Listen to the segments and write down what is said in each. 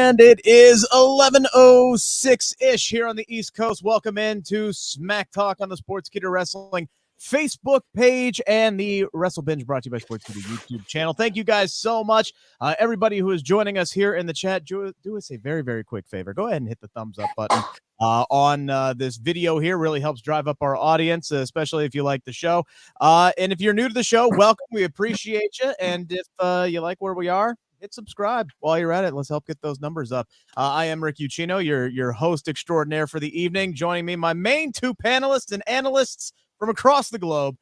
And it is 11:06-ish here on the East Coast. Welcome into Smack Talk on the Sportskeeda Wrestling Facebook page and the Wrestle Binge brought to you by Sportskeeda YouTube channel. Thank you guys so much. Everybody who is joining us here in the chat, do us a very, very quick favor. Go ahead and hit the thumbs up button on this video here. Really helps drive up our audience, especially if you like the show. And if you're new to the show, welcome. We appreciate you. And if you like where we are, hit subscribe while you're at it. Let's help get those numbers up. I am Rick Uchhebhaja, your host extraordinaire for the evening. Joining me, my main two panelists and analysts from across the globe,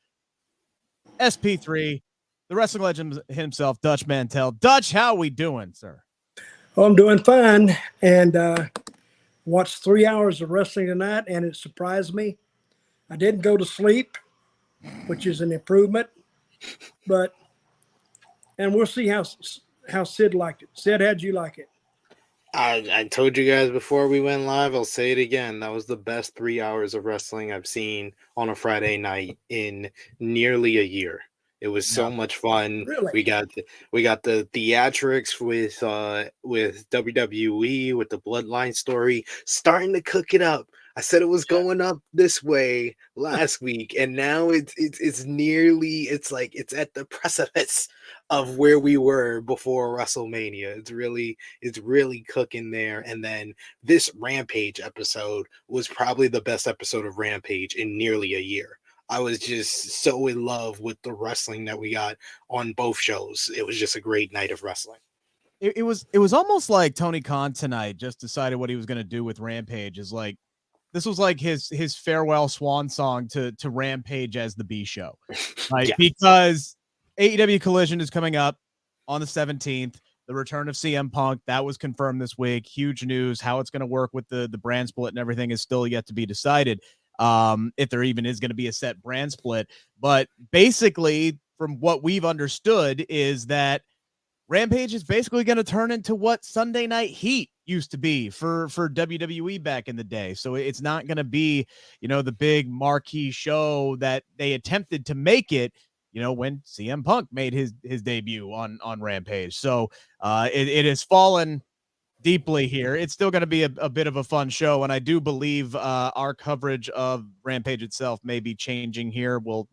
SP3, the wrestling legend himself, Dutch Mantell. Dutch, how we doing, sir? Oh, I'm doing fine, and watched 3 hours of wrestling tonight, and it surprised me. I didn't go to sleep, which is an improvement, and we'll see how Sid liked it. Sid, how'd you like it? I told you guys before we went live, I'll say it again. That was the best 3 hours of wrestling I've seen on a Friday night in nearly a year. It was so much fun. Really? We got the theatrics with WWE, with the Bloodline story, starting to cook it up. I said it was going up this way last week, and now it's like it's at the precipice of where we were before WrestleMania. It's really cooking there. And then this Rampage episode was probably the best episode of Rampage in nearly a year. I was just so in love with the wrestling that we got on both shows. It was just a great night of wrestling. It was almost like Tony Khan tonight just decided what he was going to do with Rampage. This was like his farewell swan song to Rampage as the B show, right? Yeah. Because AEW Collision is coming up on the 17th. The return of CM Punk, that was confirmed this week. Huge news. How it's going to work with the brand split and everything is still yet to be decided. If there even is going to be a set brand split. But basically, from what we've understood, is that Rampage is basically going to turn into what Sunday Night Heat used to be for WWE back in the day. So it's not going to be, the big marquee show that they attempted to make it, when CM Punk made his debut on Rampage. So it has fallen deeply here. It's still going to be a bit of a fun show, and I do believe our coverage of Rampage itself may be changing here. We'll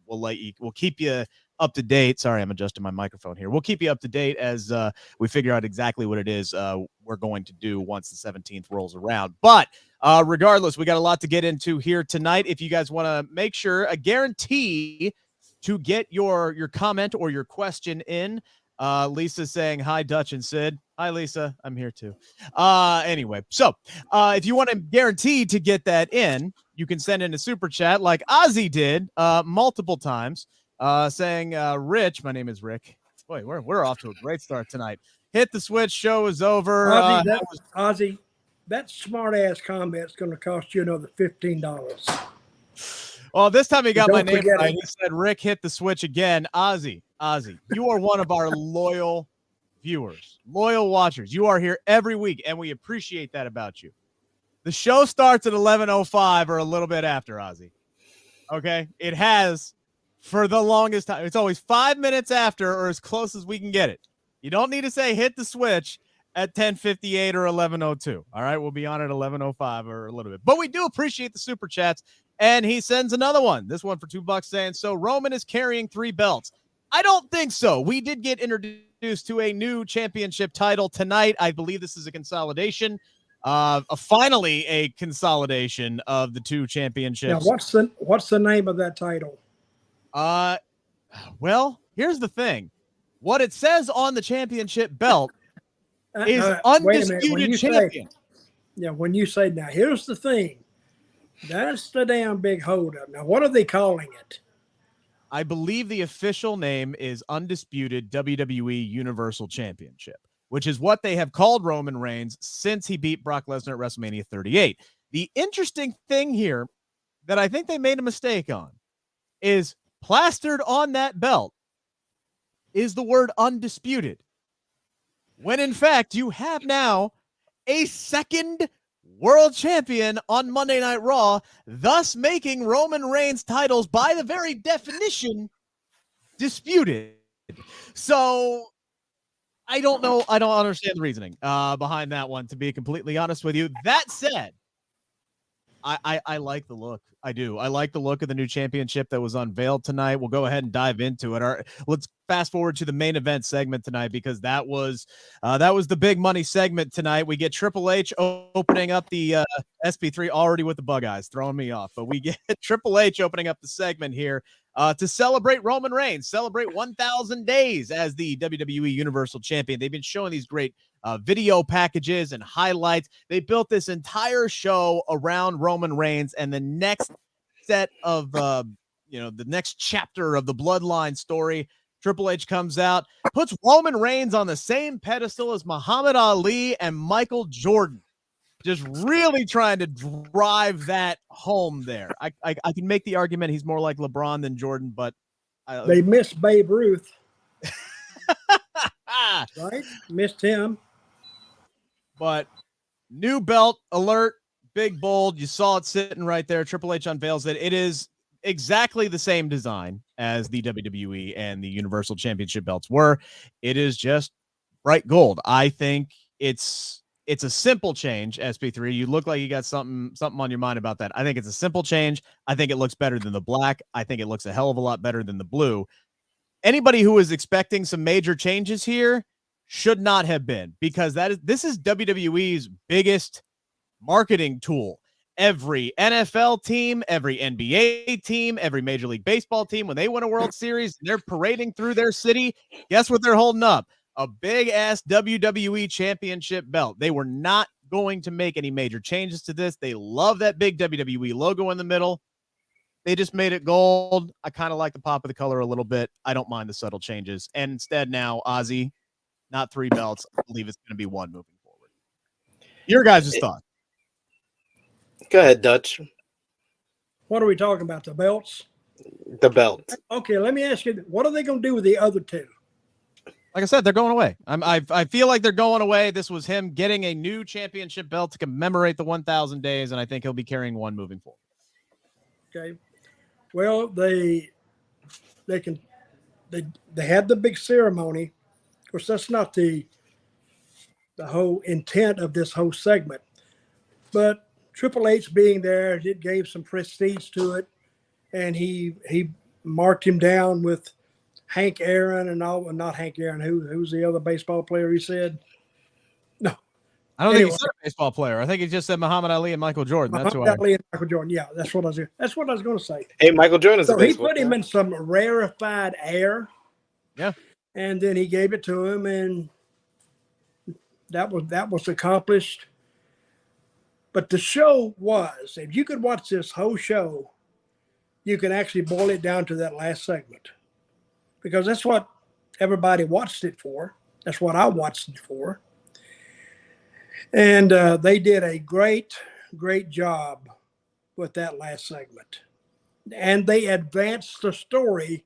keep you up to date. Sorry, I'm adjusting my microphone here. We'll keep you up to date as we figure out exactly what it is we're going to do once the 17th rolls around. But regardless, we got a lot to get into here tonight. If you guys want to make sure, a guarantee to get your comment or your question in. Lisa's saying hi, Dutch and Sid. Hi, Lisa. I'm here too. Anyway, so if you want to guarantee to get that in, you can send in a super chat like Ozzy did multiple times, saying, Rich, my name is Rick. Boy, we're off to a great start tonight. Hit the switch. Show is over. Ozzy, that smart ass comment's going to cost you another $15. Well, this time he got my name right. He said, Rick, hit the switch again. Ozzy, you are one of our loyal viewers, loyal watchers. You are here every week, and we appreciate that about you. The show starts at 11:05 or a little bit after, Ozzy. Okay? It has for the longest time. It's always 5 minutes after or as close as we can get it. You don't need to say hit the switch at 10:58 or 11:02. All right? We'll be on at 11:05 or a little bit. But we do appreciate the super chats. And he sends another one. This one for $2 saying, so Roman is carrying 3 belts. I don't think so. We did get introduced to a new championship title tonight. I believe this is a consolidation. Finally a consolidation of the 2 championships. Now, what's the name of that title? Well, here's the thing. What it says on the championship belt is undisputed champion. When you say, now, here's the thing. That's the damn big holdup. Now, what are they calling it? I believe the official name is Undisputed WWE Universal Championship, which is what they have called Roman Reigns since he beat Brock Lesnar at WrestleMania 38. The interesting thing here that I think they made a mistake on is plastered on that belt is the word undisputed, when in fact you have now a second world champion on Monday Night Raw, thus making Roman Reigns' titles, by the very definition, disputed. So I don't know. I don't understand the reasoning behind that one, to be completely honest with you. That said, I like the look. I do. I like the look of the new championship that was unveiled tonight. We'll go ahead and dive into it. Let's fast forward to the main event segment tonight, because that was the big money segment tonight. We get Triple H opening up the SP3, already with the bug eyes, throwing me off. But we get Triple H opening up the segment here to celebrate Roman Reigns, celebrate 1,000 days as the WWE Universal Champion. They've been showing these great video packages and highlights. They built this entire show around Roman Reigns, and the next set of the next chapter of the Bloodline story, Triple H comes out, puts Roman Reigns on the same pedestal as Muhammad Ali and Michael Jordan, just really trying to drive that home there. I can make the argument he's more like LeBron than Jordan, but they missed Babe Ruth. Right? Missed him. But new belt alert, big bold. You saw it sitting right there. Triple H unveils it. It is exactly the same design as the WWE and the Universal Championship belts were. It is just bright gold. I think it's a simple change, SP3. You look like you got something on your mind about that. I think it's a simple change. I think it looks better than the black. I think it looks a hell of a lot better than the blue. Anybody who is expecting some major changes here should not have been, because this is WWE's biggest marketing tool. Every NFL team, every NBA team, every Major League Baseball team, when they win a World Series, they're parading through their city. Guess what they're holding up? A big-ass WWE Championship belt. They were not going to make any major changes to this. They love that big WWE logo in the middle. They just made it gold. I kind of like the pop of the color a little bit. I don't mind the subtle changes. And instead now, Ozzy, not 3 belts. I believe it's going to be 1 moving forward. Your guys' thoughts? Go ahead, Dutch. What are we talking about? The belts? The belt. Okay, let me ask you, what are they going to do with the other 2? Like I said, they're going away. I feel like they're going away. This was him getting a new championship belt to commemorate the 1,000 days, and I think he'll be carrying 1 moving forward. Okay. Well, they had the big ceremony. Of course, that's not the whole intent of this whole segment. But Triple H being there, it gave some prestige to it. And he marked him down with Hank Aaron and all. Not Hank Aaron. Who's the other baseball player he said? No. I don't think he said a baseball player. I think he just said Muhammad Ali and Michael Jordan. That's Muhammad Ali and Michael Jordan. Yeah, that's what I was going to say. Hey, Michael Jordan is a baseball he put him player. in some rarefied air. Yeah. And then he gave it to him, and that was accomplished. But the show was, if you could watch this whole show, you can actually boil it down to that last segment, because that's what everybody watched it for. That's what I watched it for. And they did a great, great job with that last segment. And they advanced the story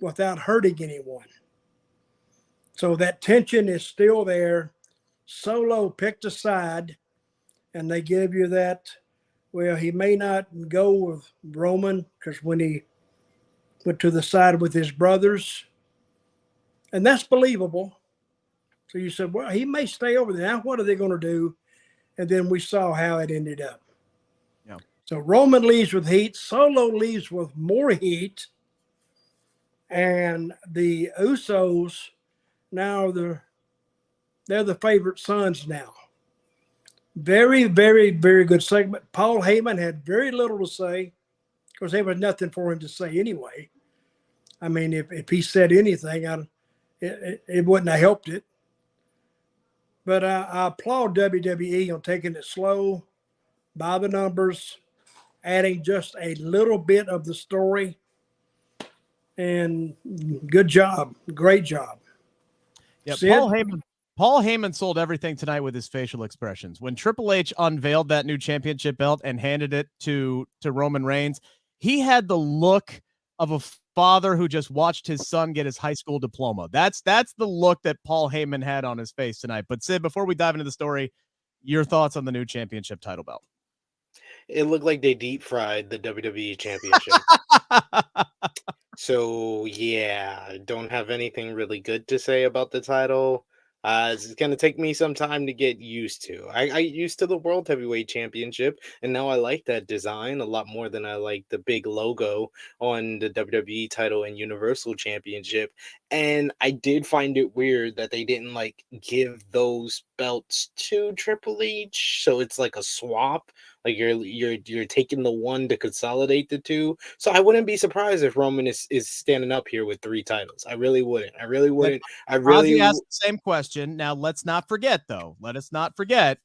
without hurting anyone. So that tension is still there. Solo picked a side, and they give you that, well, he may not go with Roman, because when he went to the side with his brothers, and that's believable. So you said, well, he may stay over there. Now what are they going to do? And then we saw how it ended up. Yeah. So Roman leaves with heat. Solo leaves with more heat. And the Usos, now they're the favorite sons now. Very, very, very good segment. Paul Heyman had very little to say, because there was nothing for him to say anyway. I mean, if he said anything, it wouldn't have helped it. But I applaud WWE on taking it slow, by the numbers, adding just a little bit of the story. And good job. Great job. Yeah, Sid? Paul Heyman sold everything tonight with his facial expressions. When Triple H unveiled that new championship belt and handed it to Roman Reigns, he had the look of a father who just watched his son get his high school diploma. That's the look that Paul Heyman had on his face tonight. But Sid, before we dive into the story, your thoughts on the new championship title belt? It looked like they deep fried the WWE Championship. So, yeah, I don't have anything really good to say about the title. It's going to take me some time to get used to. I used to the World Heavyweight Championship, and now I like that design a lot more than I like the big logo on the WWE title and Universal Championship. And I did find it weird that they didn't like give those belts to Triple H, so it's like a swap. Like you're taking the one to consolidate the two. So I wouldn't be surprised if Roman is standing up here with 3 titles. I really wouldn't. I really wouldn't. I really Ozzy asked the same question. Now let's not forget, though. Let us not forget.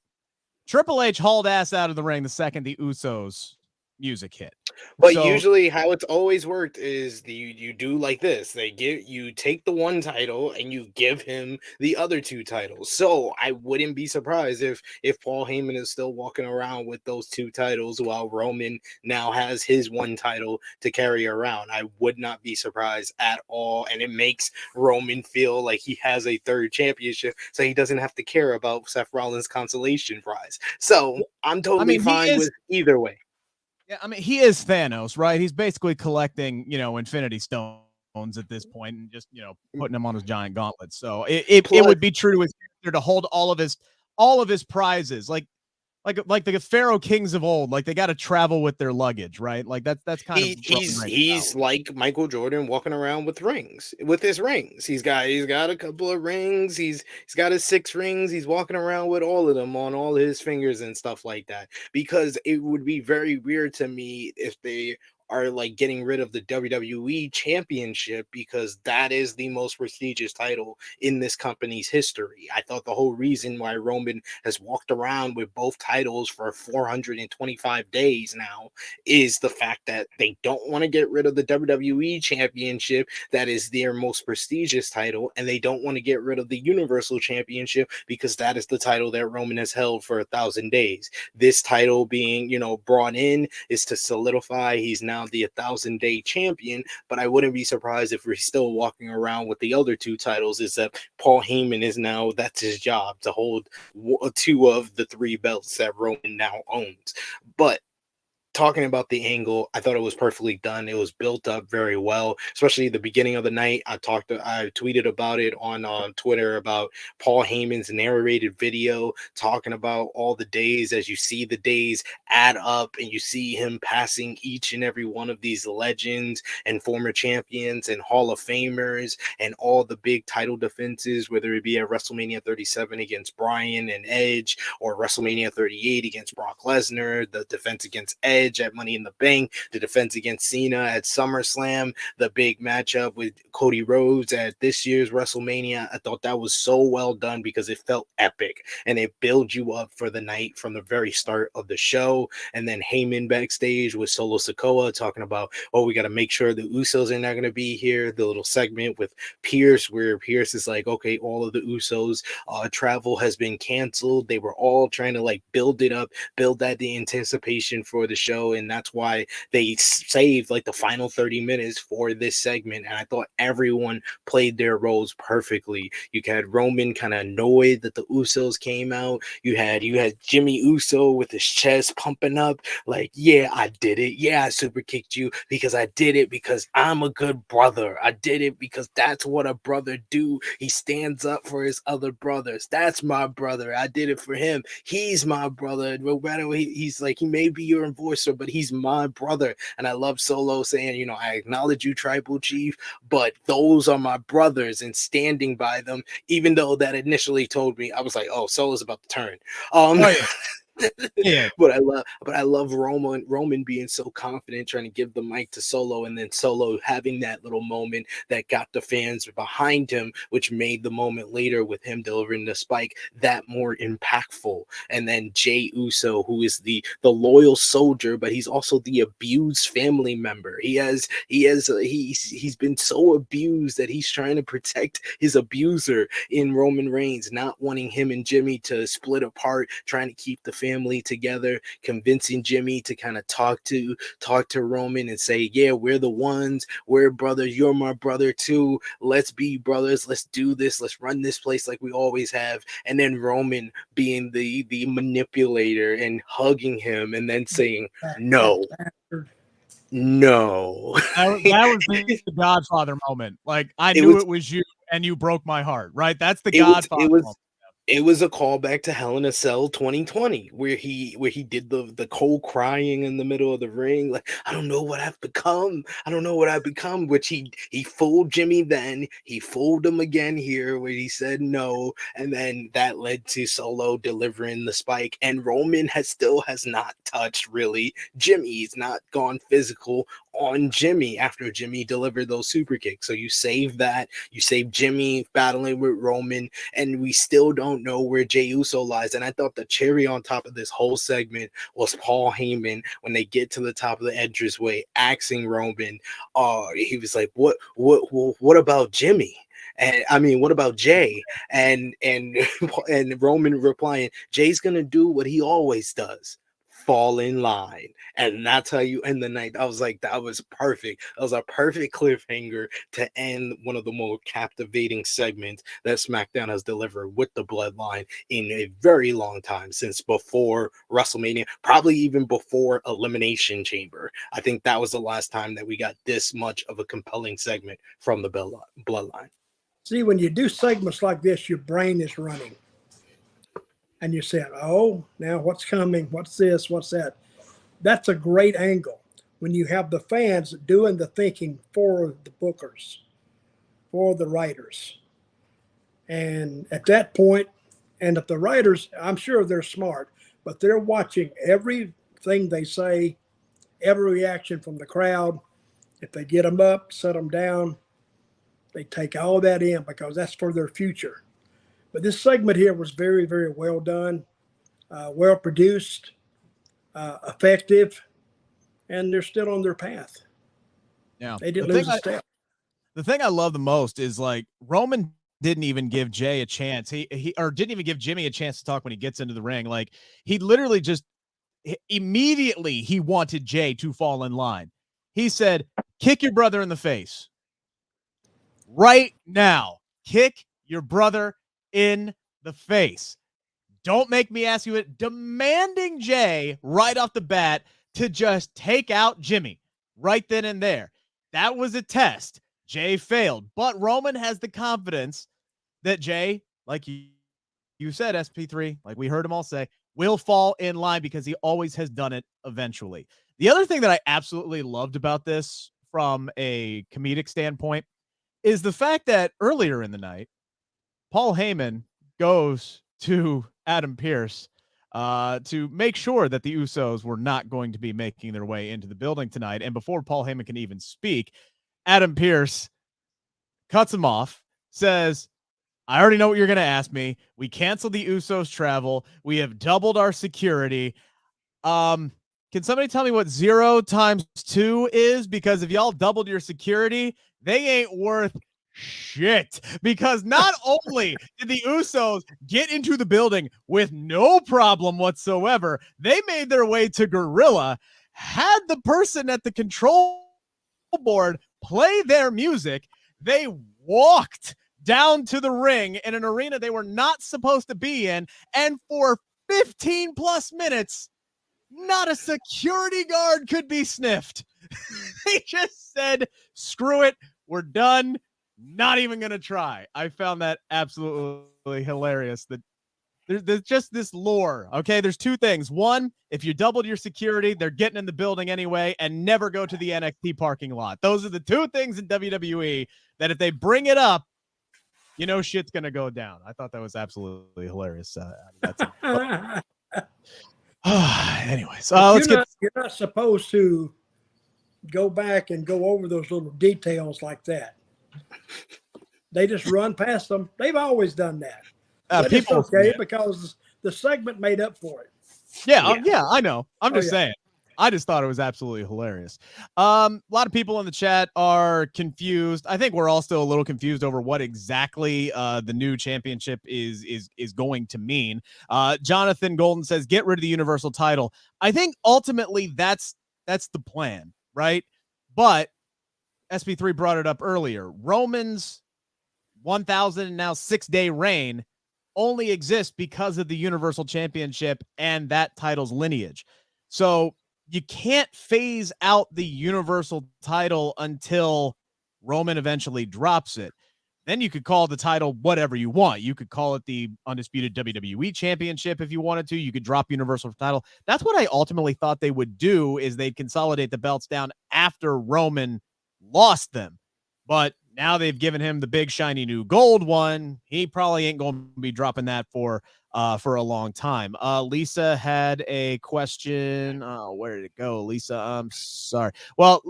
Triple H hauled ass out of the ring the second the Usos music hit. But So, usually how it's always worked is you do like this. You take the one title and you give him the other 2 titles. So I wouldn't be surprised if Paul Heyman is still walking around with those 2 titles while Roman now has his one title to carry around. I would not be surprised at all. And it makes Roman feel like he has a 3rd championship, so he doesn't have to care about Seth Rollins' consolation prize. So I'm totally fine with either way. Yeah, I mean, he is Thanos, right? He's basically collecting, Infinity Stones at this point and just, putting them on his giant gauntlet. So it would be true to his character to hold all of his prizes, like the Pharaoh kings of old. Like they got to travel with their luggage, right? Like that's kind of he's like Michael Jordan walking around with his rings. He's got a couple of rings. He's got his 6 rings. He's walking around with all of them on all his fingers and stuff like that. Because it would be very weird to me if they are like getting rid of the WWE Championship, because that is the most prestigious title in this company's history. I thought the whole reason why Roman has walked around with both titles for 425 days now is the fact that they don't want to get rid of the WWE Championship, that is their most prestigious title, and they don't want to get rid of the Universal Championship because that is the title that Roman has held for 1,000 days. This title being, brought in is to solidify he's now the 1,000-day champion, but I wouldn't be surprised if we're still walking around with the other 2 titles, is that Paul Heyman is now, that's his job, to hold 2 of the 3 belts that Roman now owns. But talking about the angle, I thought it was perfectly done. It was built up very well, especially the beginning of the night. I tweeted about it on Twitter about Paul Heyman's narrated video talking about all the days, as you see the days add up and you see him passing each and every one of these legends and former champions and Hall of Famers and all the big title defenses, whether it be at WrestleMania 37 against Bryan and Edge or WrestleMania 38 against Brock Lesnar, the defense against Edge at Money in the Bank, the defense against Cena at SummerSlam, the big matchup with Cody Rhodes at this year's WrestleMania. I thought that was so well done because it felt epic and it built you up for the night from the very start of the show. And then Heyman backstage with Solo Sikoa talking about, we got to make sure the Usos are not going to be here. The little segment with Pierce where Pierce is like, okay, all of the Usos travel has been canceled. They were all trying to like build it up, build that the anticipation for the show, and that's why they saved like the final 30 minutes for this segment. And I thought everyone played their roles perfectly. You had Roman kind of annoyed that the Usos came out. You had Jimmy Uso with his chest pumping up, like, yeah, I did it. Yeah, I super kicked you because I did it because I'm a good brother. I did it because that's what a brother do. He stands up for his other brothers. That's my brother. I did it for him. He's my brother. No matter he's like, he may be your enforcer, but he's my brother. And I love Solo saying, I acknowledge you, Tribal Chief, but those are my brothers, and standing by them, even though that initially told me, I was like, oh, Solo's about to turn. Yeah. But I love Roman being so confident, trying to give the mic to Solo, and then Solo having that little moment that got the fans behind him, which made the moment later with him delivering the spike that more impactful. And then Jey Uso, who is the loyal soldier, but he's also the abused family member. He's been so abused that he's trying to protect his abuser in Roman Reigns, not wanting him and Jimmy to split apart, trying to keep the family together, convincing Jimmy to kind of talk to Roman and say, yeah, we're the ones, we're brothers, you're my brother too, let's be brothers, let's do this, let's run this place like we always have. And then Roman being the manipulator and hugging him and then saying no. That was the Godfather moment. Like, I knew it was you and you broke my heart, right? That's the It was, Godfather. it was a callback to Hell in a Cell 2020, where he did the cold crying in the middle of the ring, like, I don't know what I've become. I don't know what I've become. Which he fooled Jimmy then. He fooled him again here, where he said no, and then that led to Solo delivering the spike. And Roman has not touched really Jimmy. He's not gone physical on Jimmy after Jimmy delivered those super kicks. So you save that. You save Jimmy battling with Roman, and we still don't know where Jey Uso lies. And I thought the cherry on top of this whole segment was Paul Heyman when they get to the top of the entranceway, asking Roman. He was like, "What about Jimmy?" And I mean, what about Jay? And Roman replying, "Jay's gonna do what he always does. Fall in line." And that's how you end the night. I was like, that was perfect. That was a perfect cliffhanger to end one of the more captivating segments that SmackDown has delivered with the Bloodline in a very long time, since before WrestleMania, probably even before Elimination Chamber. I think that was the last time that we got this much of a compelling segment from the Bloodline. See, when you do segments like this, your brain is running. And you said, oh, now what's coming? What's this? What's that? That's a great angle when you have the fans doing the thinking for the bookers, for the writers. And at that point, and if the writers, I'm sure they're smart, but they're watching everything they say, every reaction from the crowd. If they get them up, set them down, they take all that in because that's for their future. But this segment here was very, very well done, well produced, effective, and they're still on their path. Yeah, they didn't lose a step. The thing I love the most is, like, Roman didn't even give Jay a chance. He didn't even give Jimmy a chance to talk when he gets into the ring. Like, he literally just immediately he wanted Jay to fall in line. He said, "Kick your brother in the face right now. Kick your brother in the face. Don't make me ask you it." Demanding Jay right off the bat to just take out Jimmy right then and there. That was a test. Jay failed, but Roman has the confidence that Jay, like you said, SP3, like we heard him all say, will fall in line because he always has done it eventually. The other thing that I absolutely loved about this from a comedic standpoint is the fact that earlier in the night, Paul Heyman goes to Adam Pearce to make sure that the Usos were not going to be making their way into the building tonight. And before Paul Heyman can even speak, Adam Pearce cuts him off, says, "I already know what you're going to ask me. We canceled the Usos travel. We have doubled our security. Can somebody tell me what 0 times 2 is? Because if y'all doubled your security, they ain't worth shit." Because not only did the Usos get into the building with no problem whatsoever, they made their way to Gorilla, had the person at the control board play their music. They walked down to the ring in an arena they were not supposed to be in, and for 15 plus minutes, not a security guard could be sniffed. They just said, screw it, we're done, not even gonna try. I found that absolutely hilarious. That there's just this lore. Okay, there's two things. One, if you doubled your security, they're getting in the building anyway, and never go to the NXT parking lot. Those are the two things in WWE that if they bring it up, you know shit's gonna go down. I thought that was absolutely hilarious. Anyways, You're not supposed to go back and go over those little details like that. They just run past them. They've always done that. But it's okay because the segment made up for it. Yeah, I know. I'm just saying. I just thought it was absolutely hilarious. A lot of people in the chat are confused. I think we're all still a little confused over what exactly the new championship is going to mean. Jonathan Golden says, "Get rid of the Universal title." I think ultimately that's the plan, right? But SP3 brought it up earlier. Roman's 1,000 and now 6-day reign only exists because of the Universal Championship and that title's lineage. So you can't phase out the Universal title until Roman eventually drops it. then you could call the title whatever you want. You could call it the Undisputed WWE Championship if you wanted to. You could drop Universal title. That's what I ultimately thought they would do, is they'd consolidate the belts down after Roman lost them. But now they've given him the big shiny new gold one. He probably ain't going to be dropping that for a long time. Lisa had a question. Oh, where did it go, Lisa? I'm sorry. Well,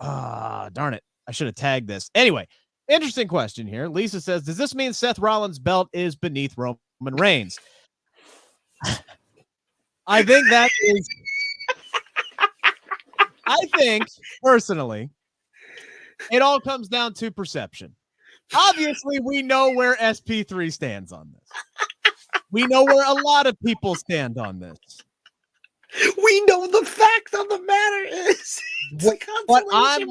darn it. I should have tagged this. Anyway, interesting question here. Lisa says, does this mean Seth Rollins' belt is beneath Roman Reigns? I think that is. I think, personally, it all comes down to perception. Obviously, we know where SP3 stands on this. We know where a lot of people stand on this. We know the fact of the matter is. What I'm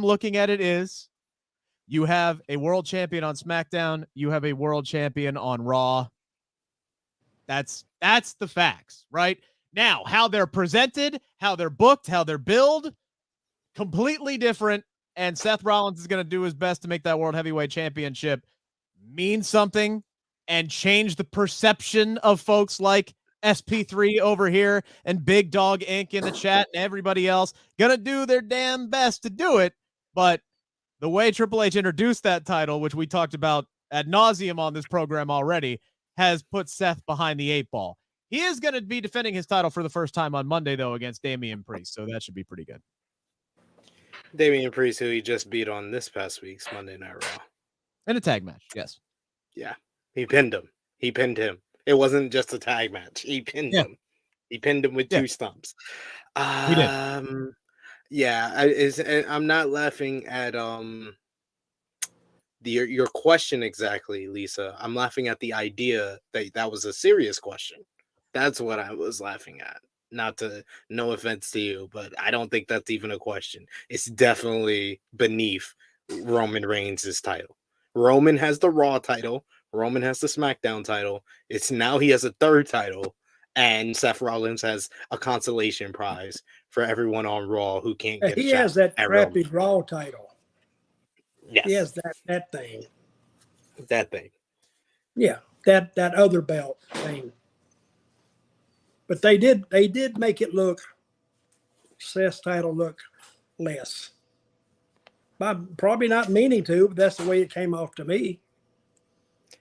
looking at it is you have a world champion on SmackDown. You have a world champion on Raw. That's the facts, right? Now, how they're presented, how they're booked, how they're billed, completely different. And Seth Rollins is going to do his best to make that World Heavyweight Championship mean something and change the perception of folks like SP3 over here and Big Dog Inc. in the chat and everybody else. Gonna do their damn best to do it. But the way Triple H introduced that title, which we talked about ad nauseum on this program already, has put Seth behind the 8 ball. He is going to be defending his title for the first time on Monday, though, against Damian Priest. So that should be pretty good. Damian Priest, who he just beat on this past week's Monday Night Raw. In a tag match, yes. Yeah. He pinned him. It wasn't just a tag match. He pinned him. He pinned him with 2 stumps. He did. Yeah. I'm not laughing at your question exactly, Lisa. I'm laughing at the idea that was a serious question. That's what I was laughing at. No offense to you, but I don't think that's even a question. It's definitely beneath Roman Reigns' title. Roman has the Raw title. Roman has the SmackDown title. It's now he has a 3rd title, and Seth Rollins has a consolation prize for everyone on Raw who can't get a shot. He has that crappy Raw title. Yes. He has that thing. That thing. Yeah, that other belt thing. But they did make it look, Seth's title look less. I'm probably not meaning to, but that's the way it came off to me.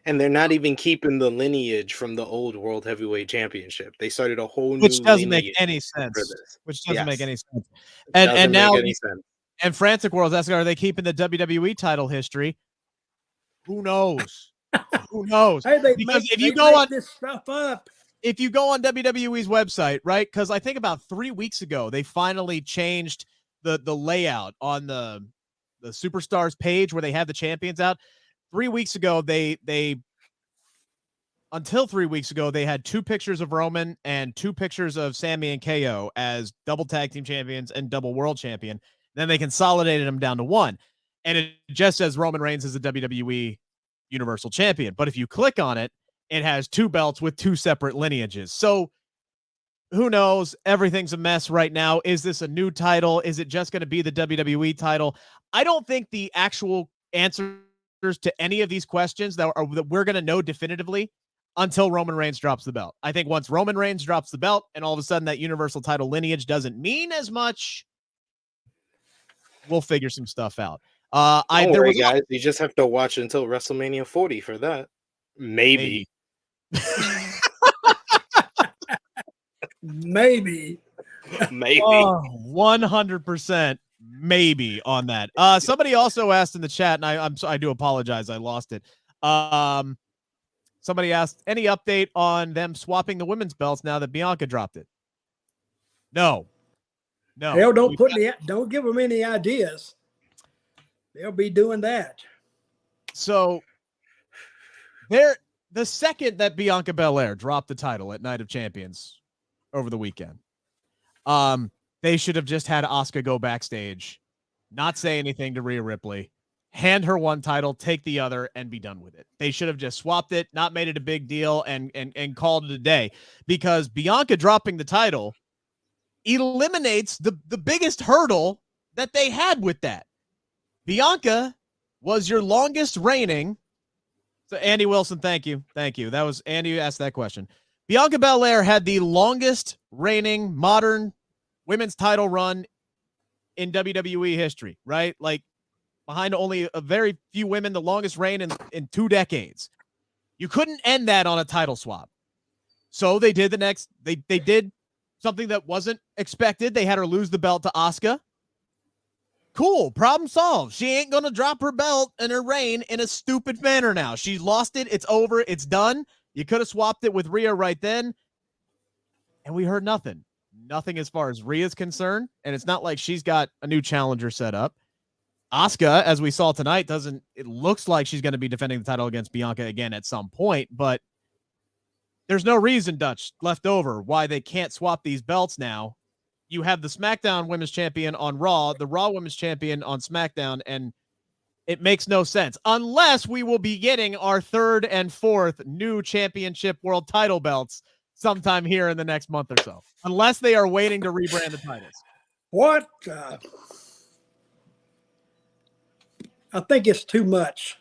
And they're not even keeping the lineage from the old World Heavyweight Championship. They started a whole new which doesn't make any sense. Which doesn't make any sense. And now and Frantic World's asking, are they keeping the WWE title history? Who knows? Who knows? Hey, because if you go on this stuff up. If you go on WWE's website, right? Because I think about 3 weeks ago, they finally changed the layout on the Superstars page where they have the champions out. 3 weeks ago, until 3 weeks ago, they had 2 pictures of Roman and 2 pictures of Sami and KO as double tag team champions and double world champion. Then they consolidated them down to 1. And it just says Roman Reigns is the WWE Universal Champion. But if you click on it, it has 2 belts with 2 separate lineages. So who knows? Everything's a mess right now. Is this a new title? Is it just going to be the WWE title? I don't think the actual answers to any of these questions that we're going to know definitively until Roman Reigns drops the belt. I think once Roman Reigns drops the belt and all of a sudden that Universal title lineage doesn't mean as much, we'll figure some stuff out. Don't worry, guys. You just have to watch until WrestleMania 40 for that. Maybe. Maybe. 100% maybe on that. Somebody also asked in the chat, and I do apologize, I lost it. Somebody asked, any update on them swapping the women's belts now that Bianca dropped it? No. Hell, don't give them any ideas. They'll be doing that. So the second that Bianca Belair dropped the title at Night of Champions over the weekend, they should have just had Asuka go backstage, not say anything to Rhea Ripley, hand her one title, take the other, and be done with it. They should have just swapped it, not made it a big deal, and called it a day, because Bianca dropping the title eliminates the biggest hurdle that they had with that. Bianca was your longest reigning. So Andy Wilson, thank you. That was Andy who asked that question. Bianca Belair had the longest reigning modern women's title run in WWE history, right? Like behind only a very few women, the longest reign in 2 decades. You couldn't end that on a title swap. So they did they did something that wasn't expected. They had her lose the belt to Asuka. Cool, problem solved. She ain't gonna drop her belt and her reign in a stupid manner now. She lost it. It's over. It's done. You could have swapped it with Rhea right then. And we heard nothing. Nothing as far as Rhea's concerned. And it's not like she's got a new challenger set up. Asuka, as we saw tonight, it looks like she's going to be defending the title against Bianca again at some point, but there's no reason, Dutch, left over why they can't swap these belts now. You have the SmackDown Women's Champion on Raw, the Raw Women's Champion on SmackDown, and it makes no sense unless we will be getting our 3rd and 4th new championship world title belts sometime here in the next month or so, unless they are waiting to rebrand the titles. What? I think it's too much.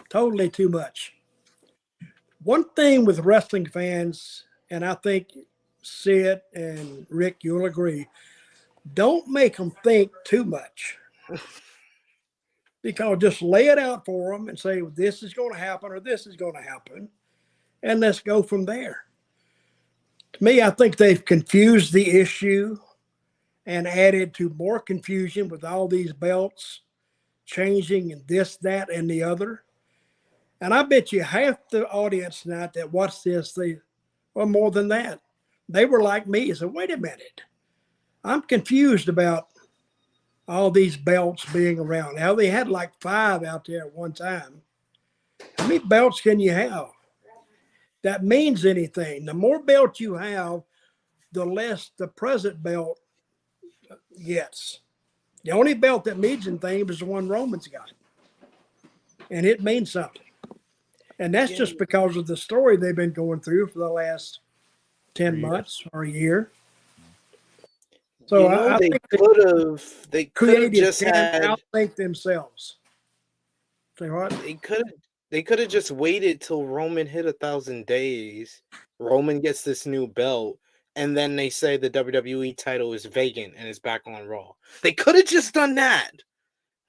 Totally too much. One thing with wrestling fans, and I think Sid and Rick, you'll agree, don't make them think too much. Because just lay it out for them and say, this is going to happen or this is going to happen, and let's go from there. To me, I think they've confused the issue and added to more confusion with all these belts changing and this, that, and the other. And I bet you half the audience tonight that watched this, more than that, they were like me. Said, wait a minute. I'm confused about all these belts being around. Now, they had like 5 out there at one time. How many belts can you have? That means anything. The more belts you have, the less the present belt gets. The only belt that means anything is the one Roman's got. And it means something. And that's just because of the story they've been going through for the last 10 months or a year. So I think they could have just outthink themselves. Say what? They could have just waited till Roman hit 1,000 days. Roman gets this new belt, and then they say the WWE title is vacant and it's back on Raw. They could have just done that.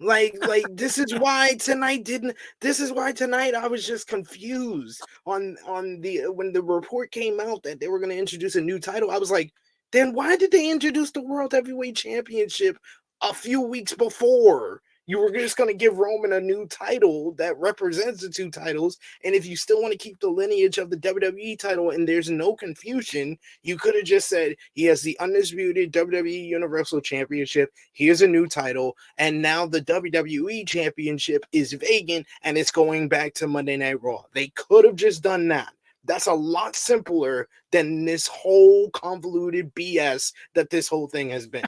Like this is why tonight I was just confused on when the report came out that they were going to introduce a new title. I was like, then why did they introduce the World Heavyweight Championship a few weeks before? You were just going to give Roman a new title that represents the 2 titles. And if you still want to keep the lineage of the WWE title and there's no confusion, you could have just said he has the undisputed WWE Universal Championship. Here's a new title. And now the WWE Championship is vacant and it's going back to Monday Night Raw. They could have just done that. That's a lot simpler than this whole convoluted BS that this whole thing has been.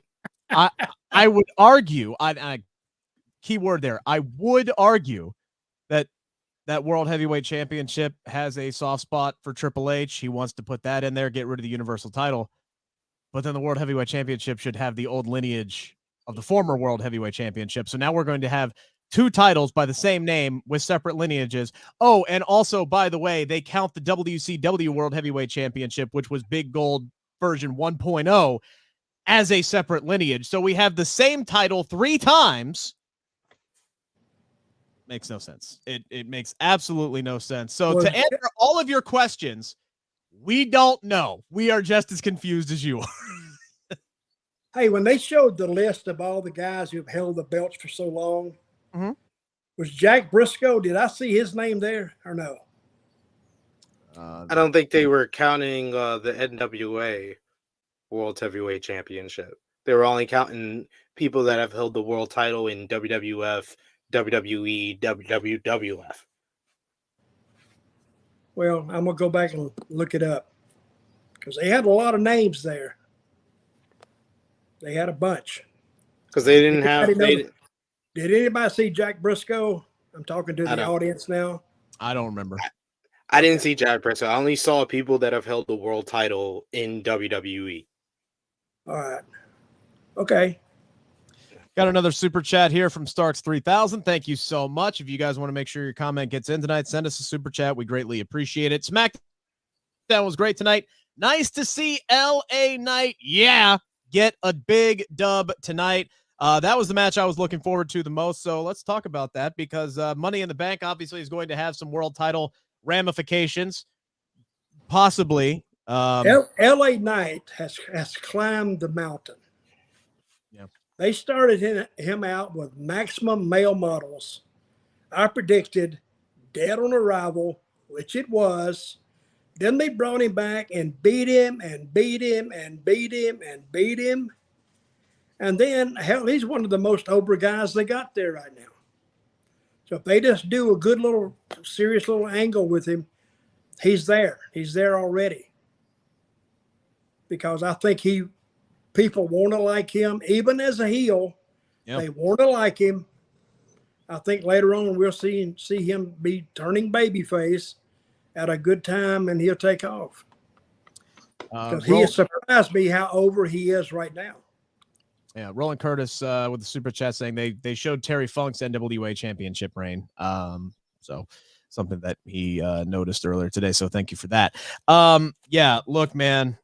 I would argue, key word there, I would argue that World Heavyweight Championship has a soft spot for Triple H. He wants to put that in there, get rid of the Universal title. But then the World Heavyweight Championship should have the old lineage of the former World Heavyweight Championship. So now we're going to have 2 titles by the same name with separate lineages. Oh, and also, by the way, they count the WCW World Heavyweight Championship, which was Big Gold version 1.0, as a separate lineage. So we have the same title 3 times. Makes no sense. It makes absolutely no sense. So to answer all of your questions, we don't know. We are just as confused as you are. Hey, when they showed the list of all the guys who've held the belts for so long, was Jack Briscoe, did I see his name there or no? I don't think they were counting the NWA World Heavyweight Championship. They were only counting people that have held the world title in WWF, WWE, WWF. Well, I'm going to go back and look it up because they had a lot of names there. They had a bunch. Because they didn't have... Did anybody see Jack Briscoe? I'm talking to the audience now. I don't remember. I didn't see Jack Briscoe. I only saw people that have held the world title in WWE. All right. Okay. Got another super chat here from Starks 3000. Thank you so much. If you guys want to make sure your comment gets in tonight, send us a super chat. We greatly appreciate it. SmackDown was great tonight. Nice to see LA Knight, get a big dub tonight. That was the match I was looking forward to the most. So let's talk about that because Money in the Bank obviously is going to have some world title ramifications, possibly. LA Knight has climbed the mountain. Yeah. They started him out with maximum male models. I predicted dead on arrival, which it was. Then they brought him back and beat him and beat him and beat him and beat him. And then, hell, he's one of the most over guys they got there right now. So if they just do a good little, serious little angle with him, he's there. He's there already. Because I think people want to like him, even as a heel. Yep. They want to like him. I think later on we'll see him be turning babyface at a good time, and he'll take off. Because he has surprised me how over he is right now. Yeah, Roland Curtis with the super chat saying they showed Terry Funk's NWA championship reign. So something that he noticed earlier today. So thank you for that. Yeah, look, man.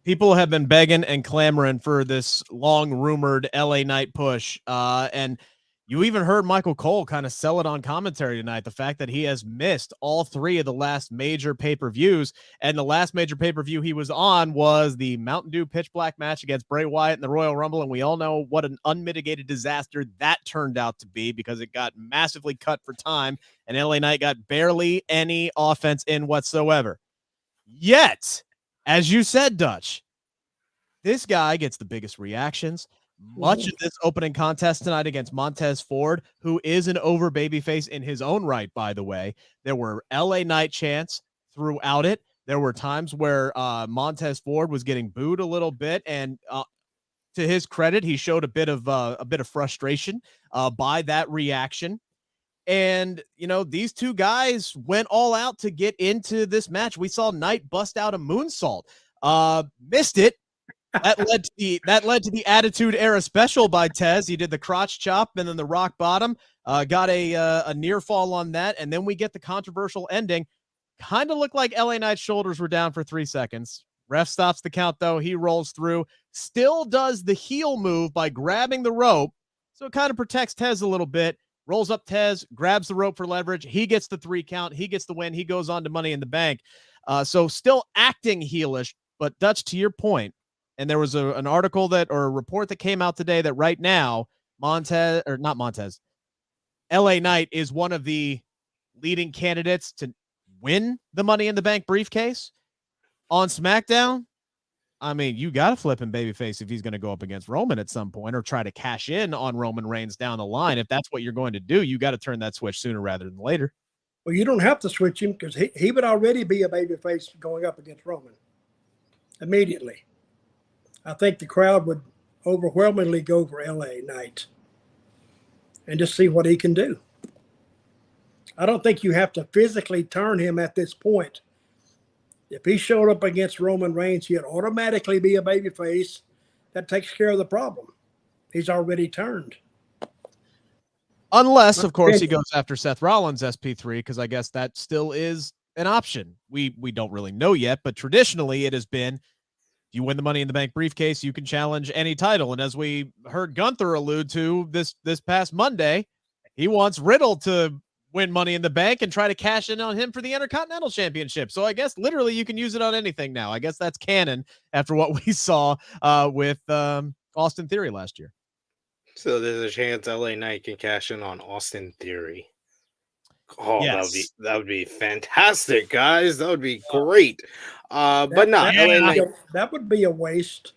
People have been begging and clamoring for this long rumored LA Knight push. And you even heard Michael Cole kind of sell it on commentary tonight. The fact that he has missed all 3 of the last major pay-per-views, and the last major pay-per-view he was on was the Mountain Dew Pitch Black match against Bray Wyatt in the Royal Rumble. And we all know what an unmitigated disaster that turned out to be because it got massively cut for time and LA Knight got barely any offense in whatsoever. Yet, as you said, Dutch, this guy gets the biggest reactions. Much of this opening contest tonight against Montez Ford, who is an over babyface in his own right, by the way. There were LA Knight chants throughout it. There were times where Montez Ford was getting booed a little bit, and to his credit, he showed a bit of frustration by that reaction. And, you know, these two guys went all out to get into this match. We saw Knight bust out a moonsault. Missed it. That led to the Attitude Era special by Tez. He did the crotch chop and then the rock bottom. Got a near fall on that, and then we get the controversial ending. Kind of looked like LA Knight's shoulders were down for 3 seconds. Ref stops the count though. He rolls through. Still does the heel move by grabbing the rope, so it kind of protects Tez a little bit. Rolls up Tez, grabs the rope for leverage. He gets the 3 count. He gets the win. He goes on to Money in the Bank. So still acting heelish, but Dutch, to your point. And there was an article or a report that came out today that right now, LA Knight is one of the leading candidates to win the Money in the Bank briefcase on SmackDown. I mean, you got to flip him babyface if he's going to go up against Roman at some point or try to cash in on Roman Reigns down the line. If that's what you're going to do, you got to turn that switch sooner rather than later. Well, you don't have to switch him because he would already be a babyface going up against Roman immediately. I think the crowd would overwhelmingly go for LA Knight and just see what he can do. I don't think you have to physically turn him at this point. If he showed up against Roman Reigns, he'd automatically be a babyface. That takes care of the problem. He's already turned. Unless, of course, he goes after Seth Rollins' SP3, because I guess that still is an option. We don't really know yet, but traditionally it has been, you win the Money in the Bank briefcase, you can challenge any title. And as we heard Gunther allude to this past Monday, he wants Riddle to win Money in the Bank and try to cash in on him for the Intercontinental Championship. So I guess literally you can use it on anything now. I guess that's canon after what we saw with Austin Theory last year. So there's a chance LA Knight can cash in on Austin Theory. Oh, yes. that would be fantastic, guys. That would be great. But not LA Knight. That would be a waste.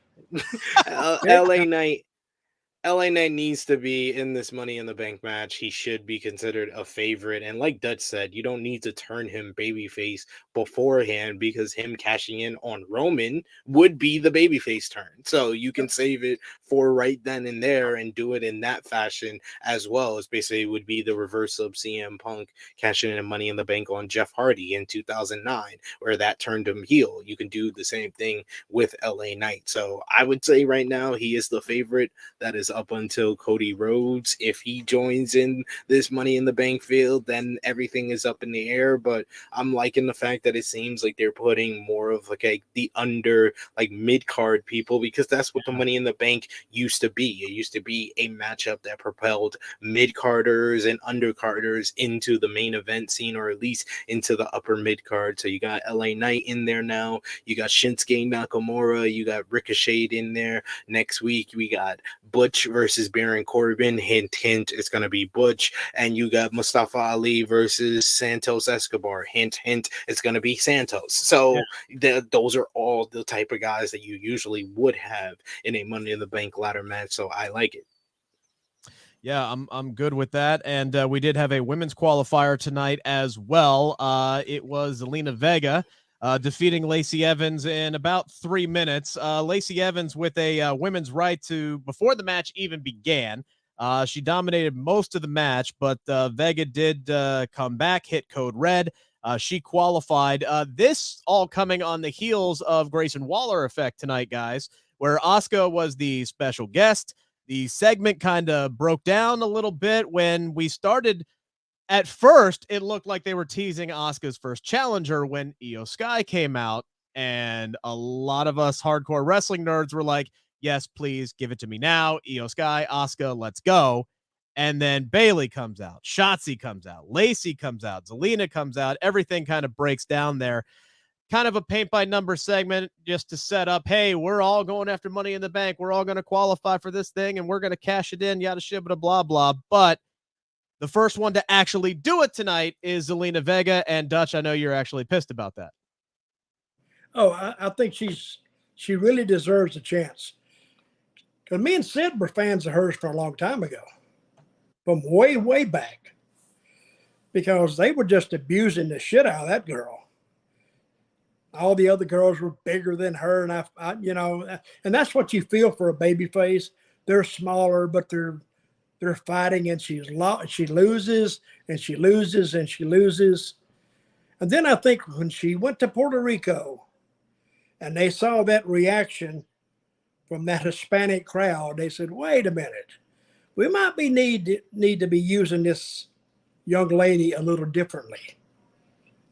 LA Knight needs to be in this Money in the Bank match. He should be considered a favorite. And like Dutch said, you don't need to turn him babyface beforehand because him cashing in on Roman would be the babyface turn. So you can save it for right then and there and do it in that fashion as well. It's basically would be the reverse of CM Punk cashing in Money in the Bank on Jeff Hardy in 2009, where that turned him heel. You can do the same thing with LA Knight. So I would say right now he is the favorite. That is is up until Cody Rhodes. If he joins in this Money in the Bank field, then everything is up in the air. But I'm liking the fact that it seems like they're putting more of like the under like mid-card people, because that's what the Money in the Bank used to be. It used to be a matchup that propelled mid-carders and undercarders into the main event scene, or at least into the upper mid-card. So you got LA Knight in there now. You got Shinsuke Nakamura. You got Ricochet in there. Next week, we got Butch versus Baron Corbin. Hint, hint, it's going to be Butch. And you got Mustafa Ali versus Santos Escobar. Hint, hint, it's going to be Santos. So those are all the type of guys that you usually would have in a Money in the Bank ladder match. So I like it. Yeah, I'm good with that. And we did have a women's qualifier tonight as well. It was Zelina Vega defeating Lacey Evans in about 3 minutes. Lacey Evans with a women's right to, before the match even began, she dominated most of the match, but Vega did come back, hit code red. She qualified. This all coming on the heels of Grayson Waller effect tonight, guys, where Asuka was the special guest. The segment kind of broke down a little bit when we started. At first, it looked like they were teasing Asuka's first challenger when Io Sky came out, and a lot of us hardcore wrestling nerds were like, yes, please give it to me now. Io Sky, Asuka, let's go. And then Bayley comes out, Shotzi comes out, Lacey comes out, Zelina comes out. Everything kind of breaks down there. Kind of a paint by number segment just to set up, hey, we're all going after Money in the Bank. We're all going to qualify for this thing and we're going to cash it in, yada shibba blah blah. But the first one to actually do it tonight is Zelina Vega. And Dutch, I know you're actually pissed about that. Oh, I think she really deserves a chance. Because me and Sid were fans of hers for a long time ago, from way, way back, because they were just abusing the shit out of that girl. All the other girls were bigger than her, and I you know, and that's what you feel for a baby face. They're smaller, but they're fighting, and she loses, and she loses, and she loses. And then I think when she went to Puerto Rico, and they saw that reaction from that Hispanic crowd, they said, "Wait a minute, we might be need to be using this young lady a little differently."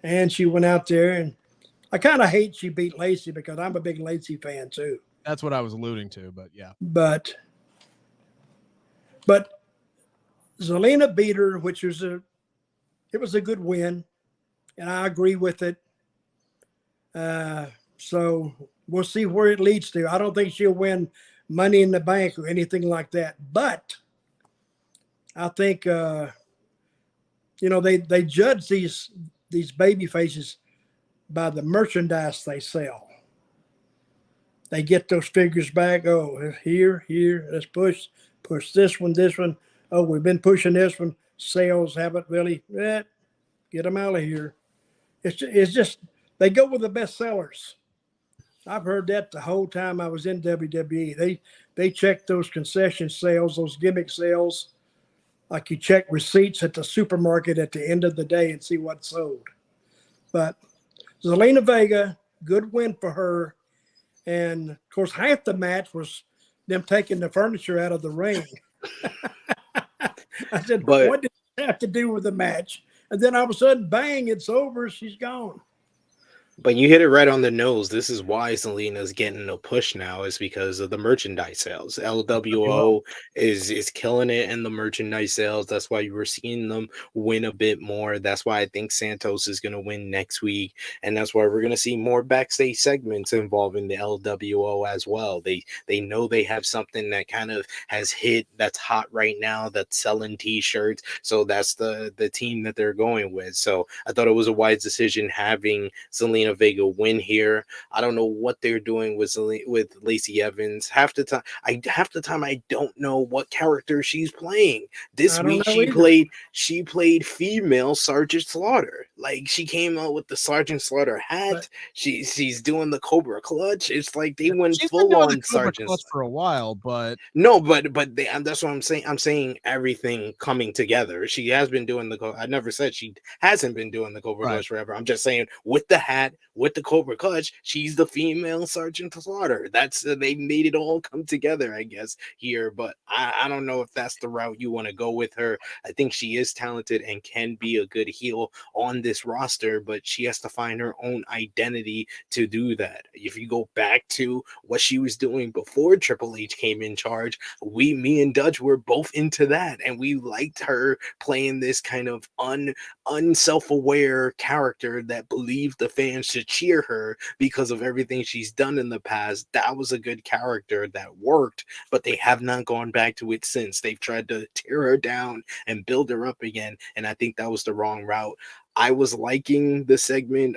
And she went out there, and I kind of hate she beat Lacey because I'm a big Lacey fan too. That's what I was alluding to, but yeah. But Zelina beat her, which was it was a good win, and I agree with it. So we'll see where it leads to. I don't think she'll win Money in the Bank or anything like that, but I think they judge these baby faces by the merchandise they sell. They get those figures back. Oh, here, let's push this one. Oh, we've been pushing this one. Sales haven't really, get them out of here. It's just, they go with the best sellers. I've heard that the whole time I was in WWE. They check those concession sales, those gimmick sales, like you check receipts at the supermarket at the end of the day and see what's sold. But Zelina Vega, good win for her. And, of course, half the match was them taking the furniture out of the ring. I said, what did it have to do with the match? And then all of a sudden, bang, it's over. She's gone. But you hit it right on the nose. This is why Zelina's getting a push now, is because of the merchandise sales. LWO is killing it in the merchandise sales. That's why you were seeing them win a bit more. That's why I think Santos is going to win next week. And that's why we're going to see more backstage segments involving the LWO as well. They know they have something that kind of has hit, that's hot right now, that's selling t-shirts. So that's the team that they're going with. So I thought it was a wise decision having Zelina Vega win here. I don't know what they're doing with Lacey Evans. Half the time I don't know what character she's playing. This week she played female Sergeant Slaughter. Like, she came out with the Sergeant Slaughter hat. She's doing the Cobra Clutch. It's like they went full on Sergeant Clutch for a while, but that's what I'm saying. I'm saying everything coming together. She has been doing I never said she hasn't been doing the Cobra Clutch forever. I'm just saying with the hat with the Cobra Clutch, she's the female Sergeant Slaughter. That's they made it all come together, I guess, here. But I don't know if that's the route you want to go with her. I think she is talented and can be a good heel on this roster, but she has to find her own identity to do that. If you go back to what she was doing before Triple H came in charge, me and Dutch were both into that, and we liked her playing this kind of unself-aware character that believed the fans should cheer her because of everything she's done in the past. That was a good character that worked, but they have not gone back to it since. They've tried to tear her down and build her up again, and I think that was the wrong route. I was liking the segment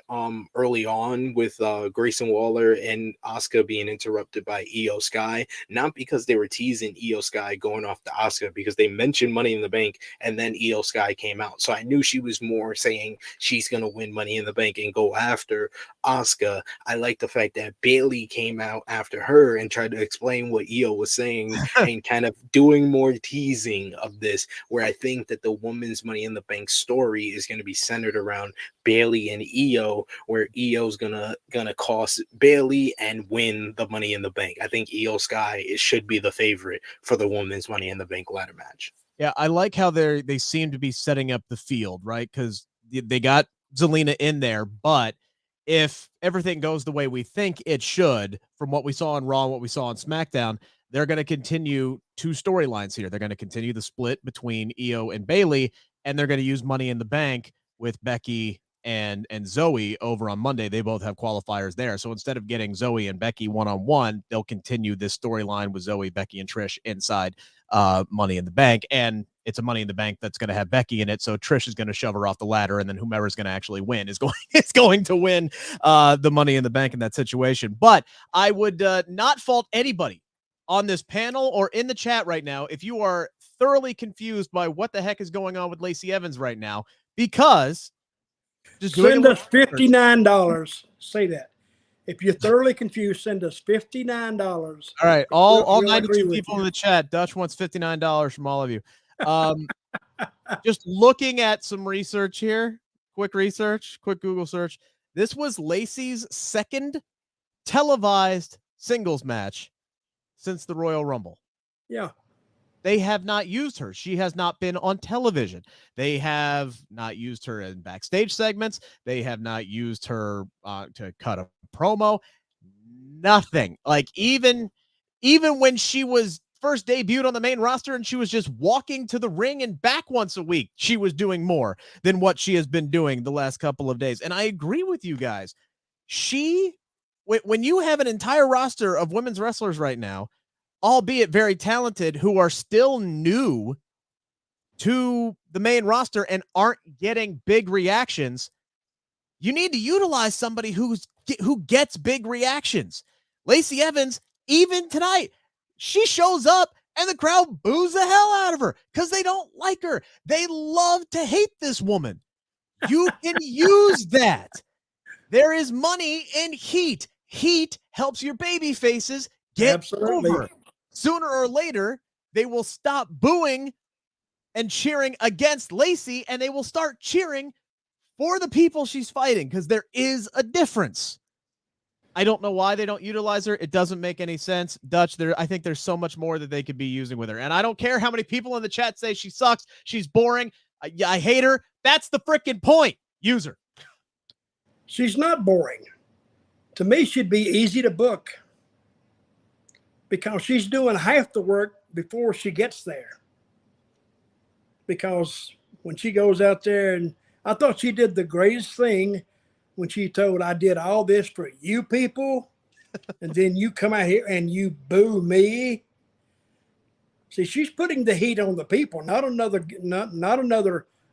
early on with Grayson Waller and Asuka being interrupted by Io Sky, not because they were teasing Io Sky going off to Asuka, because they mentioned Money in the Bank and then Io Sky came out. So I knew she was more saying she's going to win Money in the Bank and go after Asuka. I like the fact that Bayley came out after her and tried to explain what Io was saying and kind of doing more teasing of this, where I think that the women's Money in the Bank story is going to be centered around Bayley and Io, where Io's gonna cost Bayley and win the Money in the Bank. I think Io Sky should be the favorite for the women's Money in the Bank ladder match. Yeah, I like how they seem to be setting up the field, right? Because they got Zelina in there, but if everything goes the way we think it should, from what we saw on Raw and what we saw on SmackDown, they're going to continue two storylines here. They're going to continue the split between Io and Bayley, and they're going to use Money in the Bank with Becky and Zoe over on Monday. They both have qualifiers there. So instead of getting Zoe and Becky one-on-one, they'll continue this storyline with Zoe, Becky, and Trish inside Money in the Bank. And it's a Money in the Bank that's going to have Becky in it. So Trish is going to shove her off the ladder, and then whomever's going to actually win is going to win the Money in the Bank in that situation. But I would not fault anybody on this panel or in the chat right now if you are thoroughly confused by what the heck is going on with Lacey Evans right now, because just send us $59. Say that. If you're thoroughly confused, send us $59. All right. All 92 people in the chat. Dutch wants $59 from all of you. Just looking at some research here, quick Google search. This was Lacey's second televised singles match since the Royal Rumble. Yeah. They have not used her. She has not been on television. They have not used her in backstage segments. They have not used her to cut a promo. Nothing. Like even when she was first debuted on the main roster and she was just walking to the ring and back once a week, she was doing more than what she has been doing the last couple of days. And I agree with you guys. When you have an entire roster of women's wrestlers right now, albeit very talented, who are still new to the main roster and aren't getting big reactions, you need to utilize somebody who gets big reactions. Lacey Evans, even tonight, she shows up and the crowd boos the hell out of her because they don't like her. They love to hate this woman. You can use that. There is money in heat. Heat helps your baby faces get over. Sooner or later, they will stop booing and cheering against Lacey, and they will start cheering for the people she's fighting, because there is a difference. I don't know why they don't utilize her. It doesn't make any sense. Dutch, I think there's so much more that they could be using with her. And I don't care how many people in the chat say she sucks, she's boring, I hate her. That's the freaking point. Use her. She's not boring. To me, she'd be easy to book, because she's doing half the work before she gets there. Because when she goes out there, and I thought she did the greatest thing when she told, I did all this for you people, and then you come out here and you boo me. See, she's putting the heat on the people, not another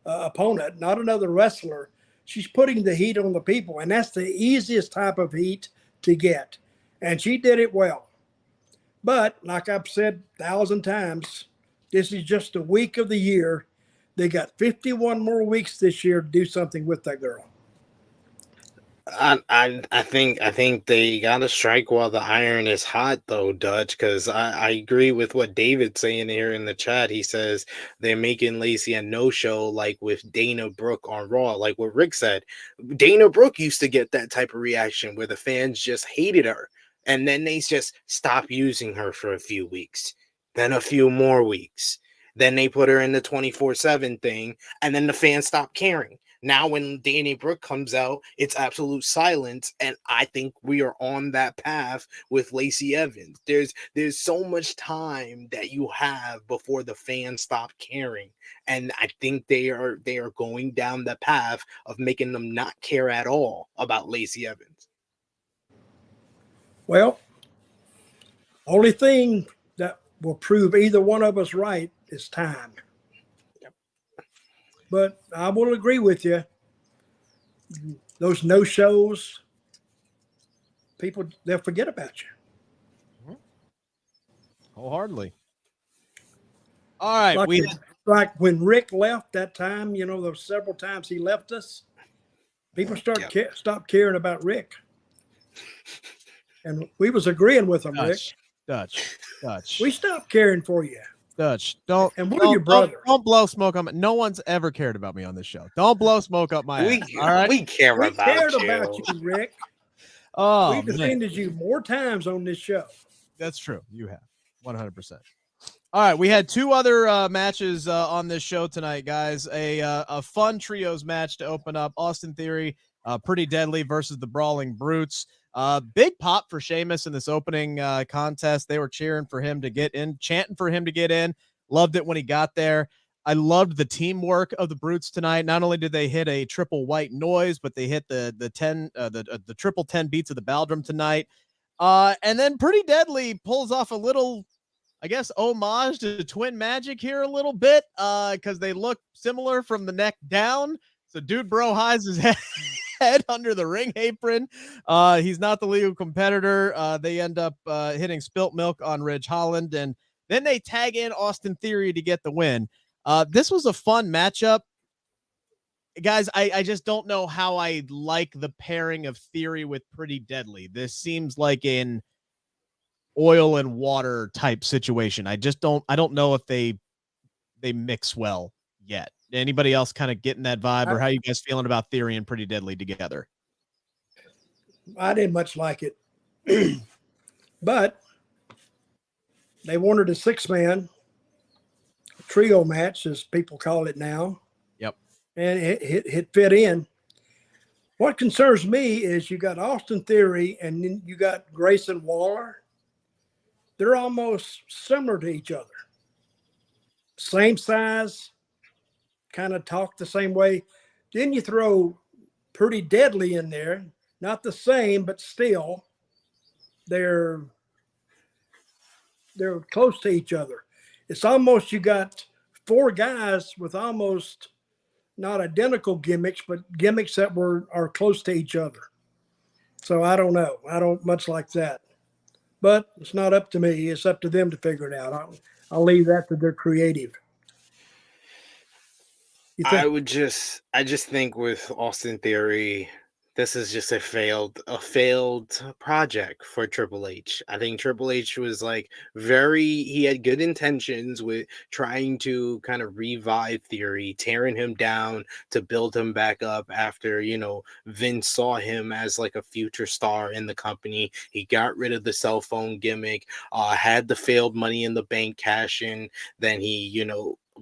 opponent, not another wrestler. She's putting the heat on the people, and that's the easiest type of heat to get. And she did it well. But like I've said 1,000 times, this is just a week of the year. They got 51 more weeks this year to do something with that girl. I think they gotta strike while the iron is hot, though, Dutch. Because I agree with what David's saying here in the chat. He says they're making Lacey a no-show, like with Dana Brooke on Raw, like what Rick said. Dana Brooke used to get that type of reaction where the fans just hated her, and then they just stopped using her for a few weeks, then a few more weeks, then they put her in the 24/7 thing, and then the fans stopped caring. Now, when Danny Brooke comes out, it's absolute silence, and I think we are on that path with Lacey Evans. There's so much time that you have before the fans stop caring, and I think they are going down the path of making them not care at all about Lacey Evans. Well, only thing that will prove either one of us right is time. Yep. But I will agree with you. Those no-shows, people, they'll forget about you. Wholeheartedly. All right. Like when Rick left that time, those several times he left us, people stopped caring about Rick. And we was agreeing with him, Rick. Dutch. We stopped caring for you. Dutch, and we're your brother. Don't blow smoke on me. No one's ever cared about me on this show. Don't blow smoke up my ass. All right, we cared about you, Rick. Oh, we defended you more times on this show. That's true. You have 100%. All right, we had two other matches on this show tonight, guys. A fun trios match to open up. Austin Theory, Pretty Deadly versus the Brawling Brutes. Big pop for Sheamus in this opening contest. They were cheering for him to get in, chanting for him to get in. Loved it when he got there. I loved the teamwork of the Brutes tonight. Not only did they hit a triple white noise, but they hit the triple 10 beats of the Baldrum tonight. And then Pretty Deadly pulls off a little, I guess, homage to Twin Magic here a little bit, because they look similar from the neck down. So Dude Bro hides his head under the ring apron. He's not the legal competitor. They end up hitting spilt milk on Ridge Holland, and then they tag in Austin Theory to get the win. This was a fun matchup. Guys, I just don't know how I like the pairing of Theory with Pretty Deadly. This seems like an oil and water type situation. I don't know if they mix well yet. Anybody else kind of getting that vibe, or how you guys feeling about Theory and Pretty Deadly together? I didn't much like it, but they wanted a 6-man trio match, as people call it now. Yep. And it fit in. What concerns me is you got Austin Theory and then you got Grayson Waller. They're almost similar to each other. Same size, kind of talk the same way. Then you throw Pretty Deadly in there. Not the same, but still, they're close to each other. It's almost, you got 4 guys with almost not identical gimmicks, but gimmicks that are close to each other. So I don't know. I don't much like that. But it's not up to me. It's up to them to figure it out. I'll leave that to their creative. I just think with Austin Theory, this is just a failed project for Triple H. I think Triple H was he had good intentions with trying to kind of revive Theory, tearing him down to build him back up after, Vince saw him as like a future star in the company. He got rid of the cell phone gimmick, had the failed Money in the Bank cash in, then he,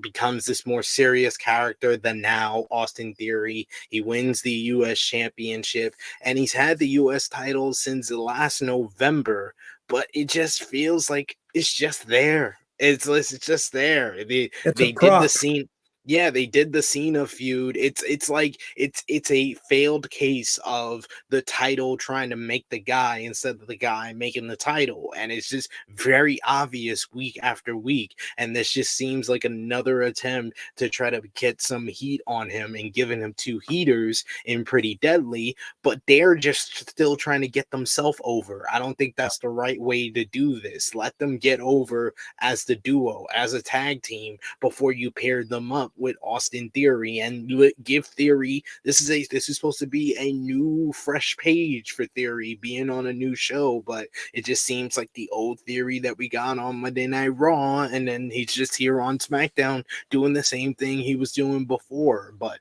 becomes this more serious character than now. Austin Theory, he wins the US championship, and he's had the US title since last November, but it just feels like it's just there. It's just there. They did the scene. Yeah, they did the Cena feud. It's like it's a failed case of the title trying to make the guy instead of the guy making the title, and it's just very obvious week after week. And this just seems like another attempt to try to get some heat on him and giving him 2 heaters in Pretty Deadly, but they're just still trying to get themselves over. I don't think that's the right way to do this. Let them get over as the duo, as a tag team, before you pair them up with Austin Theory and give Theory, this is supposed to be a new fresh page for Theory being on a new show, but it just seems like the old Theory that we got on Monday Night Raw, and then he's just here on SmackDown doing the same thing he was doing before. But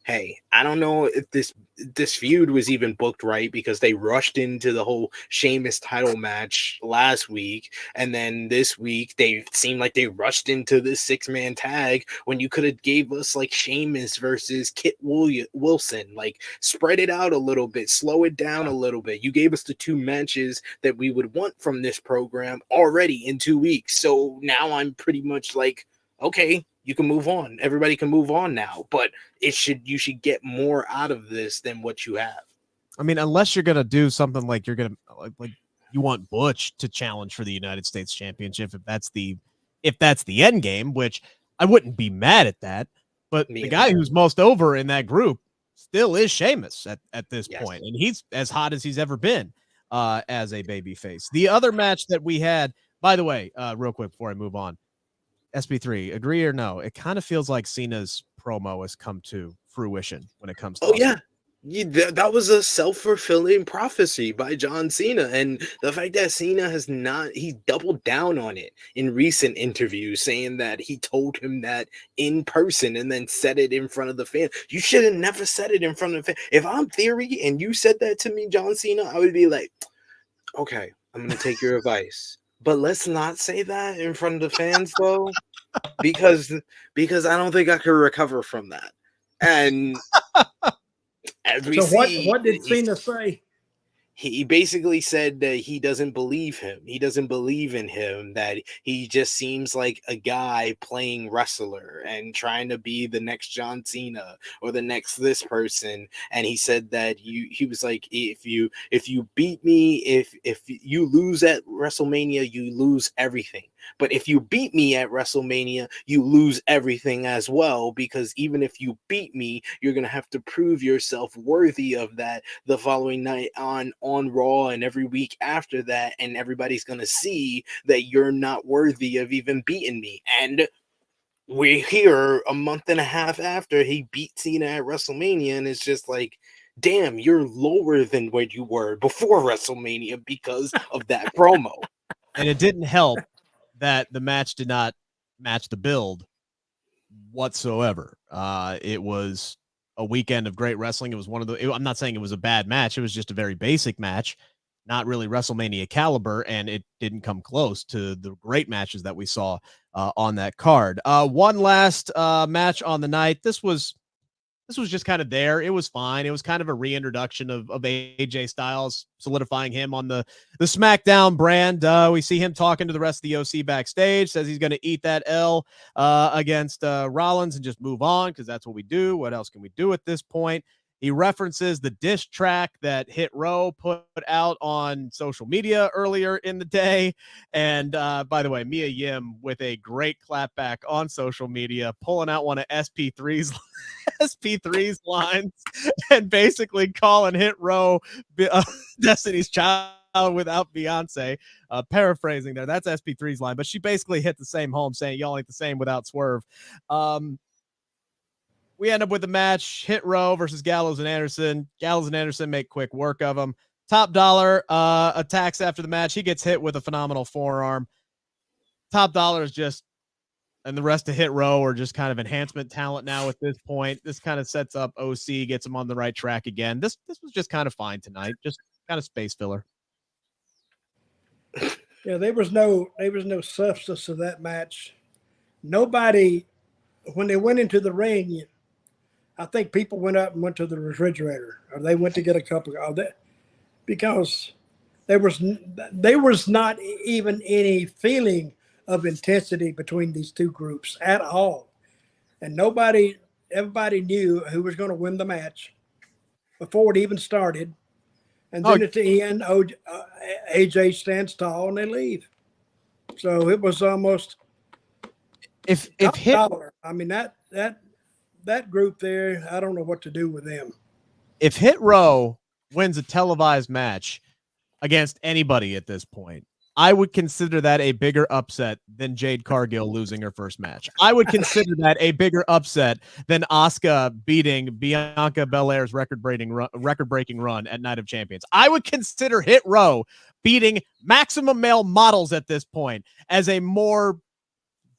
hey, I don't know if this feud was even booked right, because they rushed into the whole Sheamus title match last week, and then this week they seemed like they rushed into this 6-man tag when you could have gave us like Sheamus versus Kit Wilson. Like, spread it out a little bit, slow it down a little bit. You gave us the 2 matches that we would want from this program already in 2 weeks. So now I'm pretty much like, okay, you can move on. Everybody can move on now, but you should get more out of this than what you have. I mean, unless you're gonna do something like you're gonna like you want Butch to challenge for the United States Championship, if that's the end game, which I wouldn't be mad at that. But the guy who's most over in that group still is Sheamus at this point, and he's as hot as he's ever been as a babyface. The other match that we had, by the way, real quick before I move on. SP3, agree or no? It kind of feels like Cena's promo has come to fruition when it comes to that was a self-fulfilling prophecy by John Cena, and the fact that Cena he doubled down on it in recent interviews, saying that he told him that in person and then said it in front of the fan. You should have never said it in front of the fan. If I'm Theory and you said that to me, John Cena, I would be like, okay, I'm gonna take your advice. But let's not say that in front of the fans, though, because I don't think I could recover from that. And as we see, what did Cena say? He basically said that he doesn't believe him. He doesn't believe in him, that he just seems like a guy playing wrestler and trying to be the next John Cena or the next this person. And he said that he was like, if you beat me, if you lose at WrestleMania, you lose everything. But if you beat me at WrestleMania, you lose everything as well, because even if you beat me, you're going to have to prove yourself worthy of that the following night on Raw and every week after that, and everybody's going to see that you're not worthy of even beating me. And we're here a month and a half after he beat Cena at WrestleMania, and it's just like, damn, you're lower than where you were before WrestleMania because of that promo. And it didn't help that the match did not match the build whatsoever. It was a weekend of great wrestling. It was I'm not saying it was a bad match. It was just a very basic match, not really WrestleMania caliber, and it didn't come close to the great matches that we saw on that card. One last match on the night. This was just kind of there. It was fine. It was kind of a reintroduction of AJ Styles, solidifying him on the SmackDown brand. We see him talking to the rest of the OC backstage, says he's going to eat that L against Rollins and just move on, because that's what we do. What else can we do at this point? He references the diss track that Hit Row put out on social media earlier in the day. And by the way, Mia Yim with a great clapback on social media, pulling out one of SP3's lines and basically calling Hit Row Destiny's Child without Beyonce. Paraphrasing there. That's SP3's line, but she basically hit the same home, saying y'all ain't the same without Swerve. We end up with the match, Hit Row versus Gallows and Anderson. Gallows and Anderson make quick work of him. Top Dollar attacks after the match. He gets hit with a phenomenal forearm. Top Dollar is just, and the rest of Hit Row are just kind of enhancement talent now at this point. This kind of sets up OC, gets him on the right track again. This was just kind of fine tonight. Just kind of space filler. Yeah, there was no substance to that match. Nobody, when they went into the ring, I think people went up and went to the refrigerator, or they went to get a cup of that, because there was not even any feeling of intensity between these two groups at all, and everybody knew who was going to win the match before it even started, and then at the end, AJ stands tall and they leave. So it was almost if Hit Dollar. I mean that group there, I don't know what to do with them. If Hit Row wins a televised match against anybody at this point, I would consider that a bigger upset than Jade Cargill losing her first match. I would consider that a bigger upset than Asuka beating Bianca Belair's record-breaking run at Night of Champions. I would consider Hit Row beating Maximum Male Models at this point as a more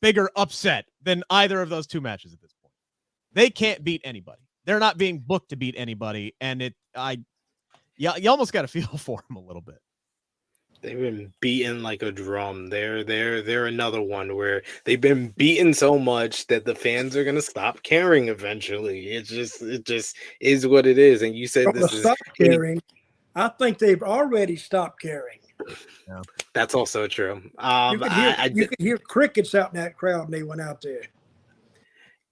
bigger upset than either of those two matches at this point. They can't beat anybody. They're not being booked to beat anybody, and you almost got to feel for them a little bit. They've been beaten like a drum. They're another one where they've been beaten so much that the fans are gonna stop caring eventually. It just is what it is. And you said this is stop caring. I think they've already stopped caring. Yeah. That's also true. You could hear crickets out in that crowd when they went out there.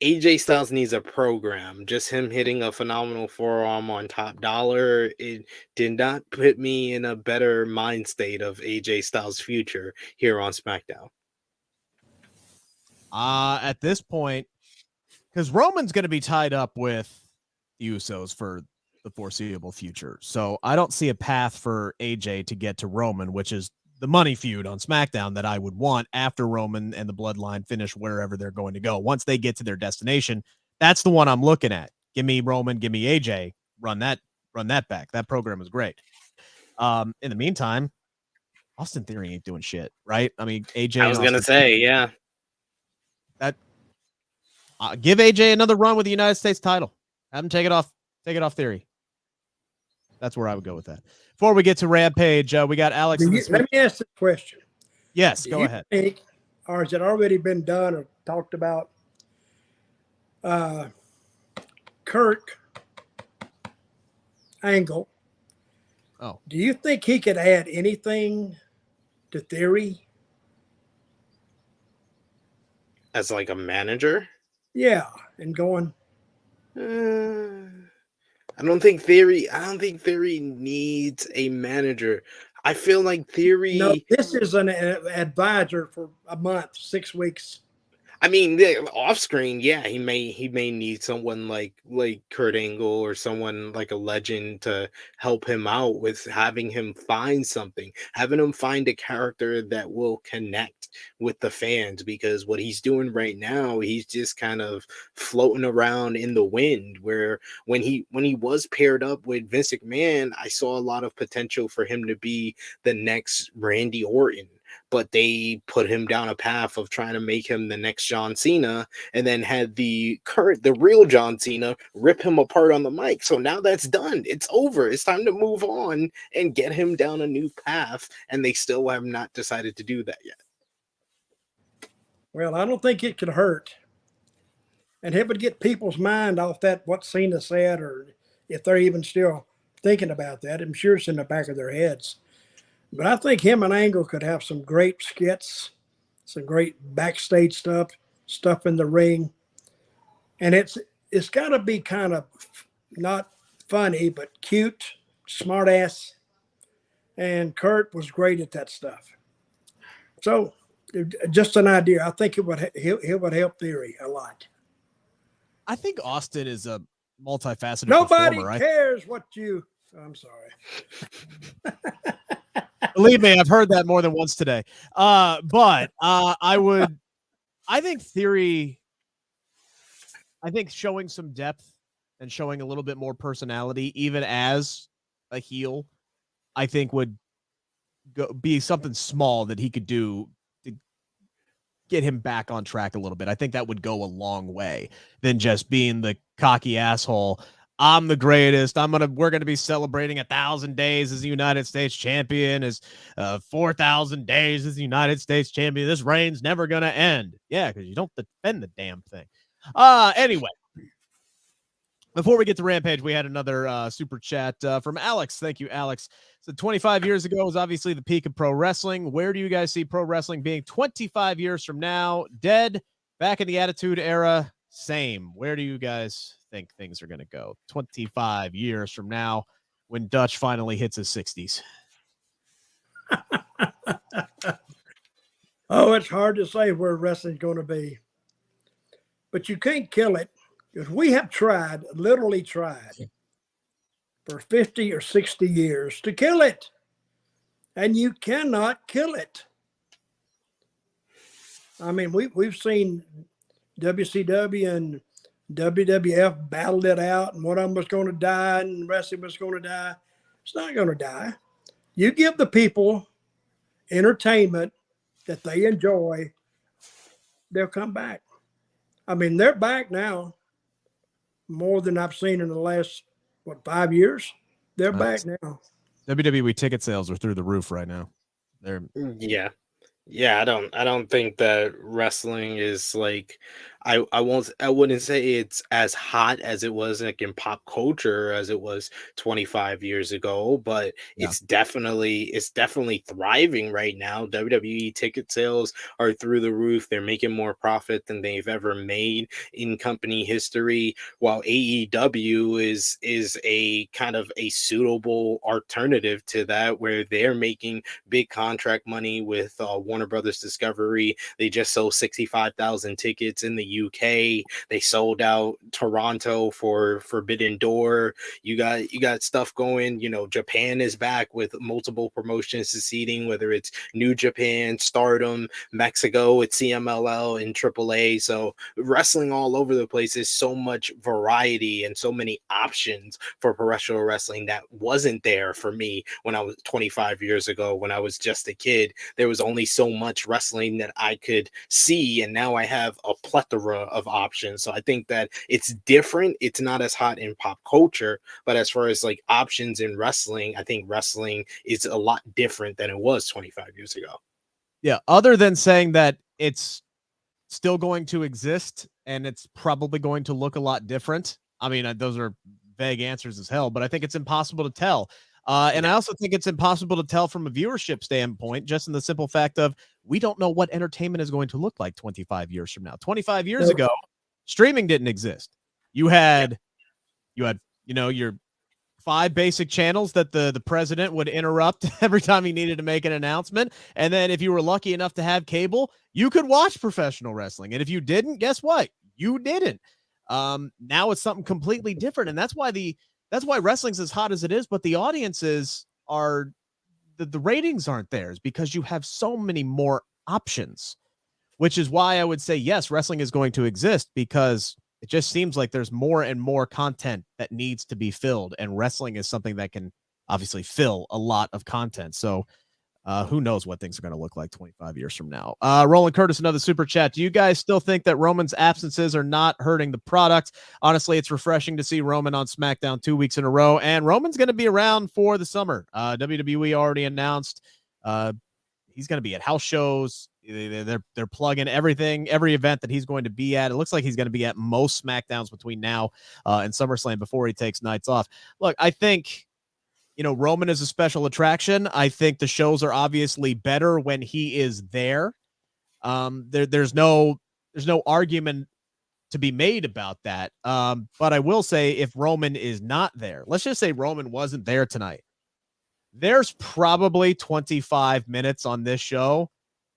AJ Styles needs a program. Just him hitting a phenomenal forearm on Top Dollar, it did not put me in a better mind state of AJ Styles' future here on SmackDown. At this point, because Roman's going to be tied up with the Usos for the foreseeable future. So I don't see a path for AJ to get to Roman, which is the money feud on SmackDown that I would want after Roman and the Bloodline finish wherever they're going to go. Once they get to their destination, that's the one I'm looking at. Give me Roman, give me AJ, run that back. That program is great. In the meantime, Austin Theory ain't doing shit, right? I mean, AJ. I was going to say, yeah. That give AJ another run with the United States title. Have him take it off Theory. That's where I would go with that. Before we get to Rampage, we got Alex. Let me ask the question. Yes, go ahead. Or has it already been done or talked about? Kurt Angle. Oh, do you think he could add anything to Theory? As like a manager? Yeah, and going. I don't think Theory needs a manager. I feel like Theory. No, this is an advisor for a month, 6 weeks. I mean, off screen, yeah, he may need someone like Kurt Angle or someone like a legend to help him out with having him find something, having him find a character that will connect with the fans, because what he's doing right now, he's just kind of floating around in the wind, where when he was paired up with Vince McMahon, I saw a lot of potential for him to be the next Randy Orton. But they put him down a path of trying to make him the next John Cena, and then had the real John Cena rip him apart on the mic. So now that's done. It's over. It's time to move on and get him down a new path. And they still have not decided to do that yet. Well, I don't think it could hurt. And it would get people's mind off that, what Cena said, or if they're even still thinking about that. I'm sure it's in the back of their heads. But I think him and Angle could have some great skits, some great backstage stuff in the ring. And it's got to be kind of not funny, but cute, smart ass. And Kurt was great at that stuff. So just an idea. I think it would help Theory a lot. I think Austin is a multifaceted Nobody performer, cares what you. I'm sorry. Believe me, I've heard that more than once today. But I think Theory, showing some depth and showing a little bit more personality, even as a heel, I think would be something small that he could do to get him back on track a little bit. I think that would go a long way than just being the cocky asshole. I'm the greatest. We're gonna be celebrating 1,000 days as the United States champion, as 4,000 days as the United States champion. This reign's never gonna end. Yeah, because you don't defend the damn thing. Anyway, before we get to Rampage, we had another super chat from Alex. Thank you, Alex. So 25 years ago was obviously the peak of pro wrestling. Where do you guys see pro wrestling being 25 years from now? Dead? Back in the Attitude Era? Same. Where do you guys think things are going to go 25 years from now when Dutch finally hits his 60s? Oh, it's hard to say where wrestling's going to be. But you can't kill it, because we have literally tried for 50 or 60 years to kill it. and you cannot kill it. I mean, we've seen WCW and WWF battled it out, and one of them was going to die, and wrestling was going to die. It's not going to die. You give the people entertainment that they enjoy, they'll come back. I mean, they're back now more than I've seen in the last, 5 years? They're back now. WWE ticket sales are through the roof right now. They're Yeah, I don't think that wrestling is like I wouldn't say it's as hot as it was like in pop culture as it was 25 years ago, but it's definitely thriving right now. WWE ticket sales are through the roof. They're making more profit than they've ever made in company history, while AEW is a kind of a suitable alternative to that, where they're making big contract money with Warner Brothers Discovery. They just sold 65,000 tickets in the UK. They sold out Toronto for Forbidden Door. You got stuff going. You know, Japan is back with multiple promotions succeeding, whether it's New Japan, Stardom, Mexico, it's CMLL and AAA. So wrestling all over the place. Is so much variety and so many options for professional wrestling that wasn't there for me when I was 25 years ago. When I was just a kid, there was only so much wrestling that I could see, and now I have a plethora of options. So I think that it's different. It's not as hot in pop culture, but as far as like options in wrestling, I think wrestling is a lot different than it was 25 years ago. Yeah, other than saying that it's still going to exist and it's probably going to look a lot different. I mean, those are vague answers as hell, but I think it's impossible to tell. And I also think it's impossible to tell from a viewership standpoint, just in the simple fact of we don't know what entertainment is going to look like 25 years from now. 25 years ago, streaming didn't exist. You had, your 5 basic channels that the president would interrupt every time he needed to make an announcement. And then if you were lucky enough to have cable, you could watch professional wrestling. And if you didn't, guess what? You didn't. Now it's something completely different. And that's why wrestling's as hot as it is, but the audiences are the ratings aren't theirs because you have so many more options, which is why I would say, yes, wrestling is going to exist because it just seems like there's more and more content that needs to be filled. And wrestling is something that can obviously fill a lot of content. So who knows what things are going to look like 25 years from now. Roland Curtis, another super chat. Do you guys still think that Roman's absences are not hurting the product? Honestly, it's refreshing to see Roman on SmackDown 2 weeks in a row, and Roman's going to be around for the summer. WWE already announced he's going to be at house shows. They're plugging everything, every event that he's going to be at. It looks like he's going to be at most SmackDowns between now and SummerSlam before he takes nights off. Look, I think Roman is a special attraction. I think the shows are obviously better when he is there. There's no argument to be made about that. But I will say if Roman is not there, let's just say Roman wasn't there tonight. There's probably 25 minutes on this show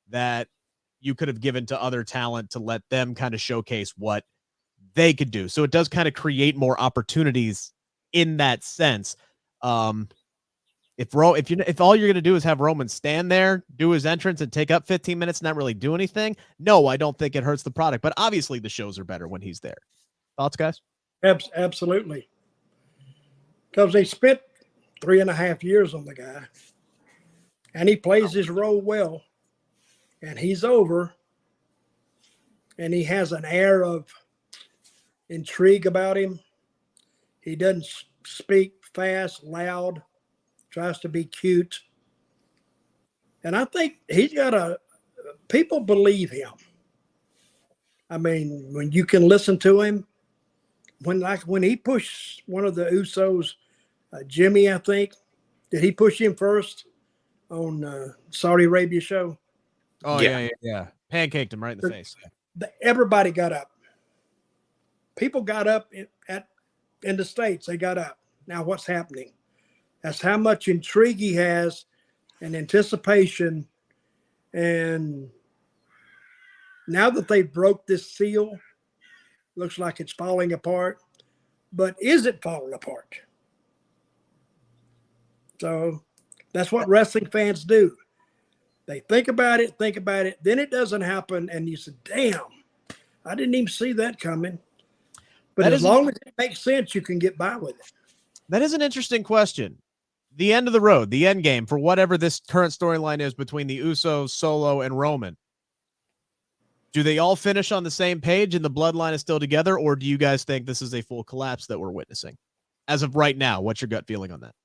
that you could have given to other talent to let them kind of showcase what they could do. So it does kind of create more opportunities in that sense. If all you're going to do is have Roman stand there, do his entrance and take up 15 minutes, not really do anything. No, I don't think it hurts the product, but obviously the shows are better when he's there. Thoughts, guys? Absolutely. Because they spent 3.5 years on the guy and he plays his role well and he's over and he has an air of intrigue about him. He doesn't speak fast, loud, tries to be cute. And I think he's got people believe him. I mean, when you can listen to him, when he pushed one of the Usos, Jimmy, I think, did he push him first on Saudi Arabia show? Oh, yeah. Pancaked him right in the face. Everybody got up. People got up in the States. They got up. Now what's happening? That's how much intrigue he has and anticipation. And now that they broke this seal, looks like it's falling apart. But is it falling apart? So That's what wrestling fans do. They think about it, then it doesn't happen, and you say, damn, I didn't even see that coming. But as long as it makes sense, you can get by with it. That is an interesting question. The end of the road, the end game for whatever this current storyline is between the Usos, Solo, and Roman. Do they all finish on the same page and the bloodline is still together, or do you guys think this is a full collapse that we're witnessing? As of right now, what's your gut feeling on that?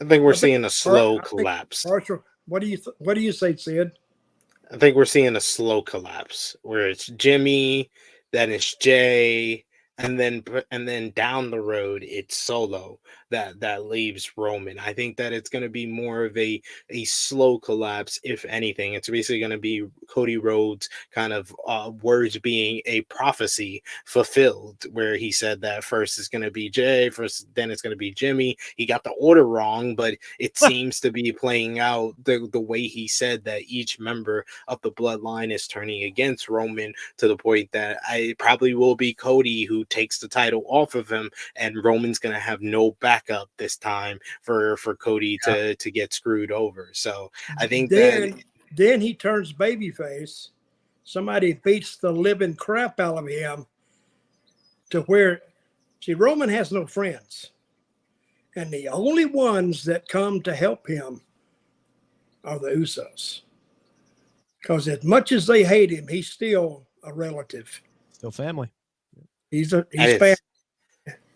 I think we're seeing a slow collapse. Marshall, what do you say, Sid? I think we're seeing a slow collapse where it's Jimmy, then it's Jay, and then down the road it's Solo that leaves Roman. I think that it's going to be more of a slow collapse, if anything. It's basically going to be Cody Rhodes kind of words being a prophecy fulfilled, where he said that first it's going to be Jay, then it's going to be Jimmy. He got the order wrong, but it seems to be playing out the way he said, that each member of the bloodline is turning against Roman, to the point that I probably will be Cody who takes the title off of him, and Roman's going to have no backup this time for Cody to get screwed over. So I think then he turns babyface. Somebody beats the living crap out of him to where, see, Roman has no friends, and the only ones that come to help him are the Usos, because as much as they hate him, he's still a relative, still family. He's family.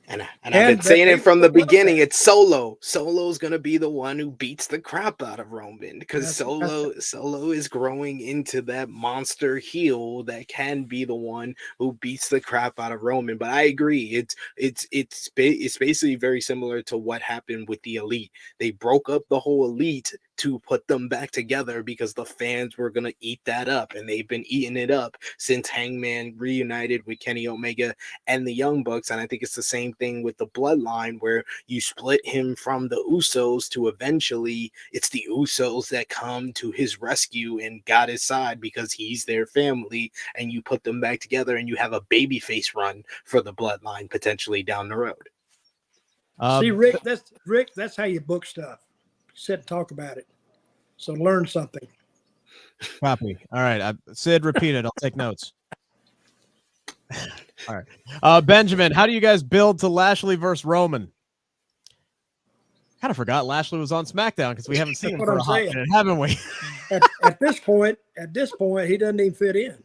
And I've been saying it from the beginning. It's Solo. Solo's gonna be the one who beats the crap out of Roman, because Solo is growing into that monster heel that can be the one who beats the crap out of Roman. But I agree, it's basically very similar to what happened with the Elite. They broke up the whole Elite to put them back together because the fans were gonna eat that up, and they've been eating it up since Hangman reunited with Kenny Omega and the Young Bucks. And I think it's the same thing with the bloodline, where you split him from the Usos to eventually it's the Usos that come to his rescue and got his side because he's their family, and you put them back together and you have a babyface run for the bloodline potentially down the road. See, Rick, that's how you book stuff. Sit and talk about it. So learn something. Copy. All right. Sid, repeat it. I'll take notes. All right. Benjamin, how do you guys build to Lashley versus Roman? Kind of forgot Lashley was on SmackDown because we haven't seen him for a hot minute, haven't we? at this point, he doesn't even fit in.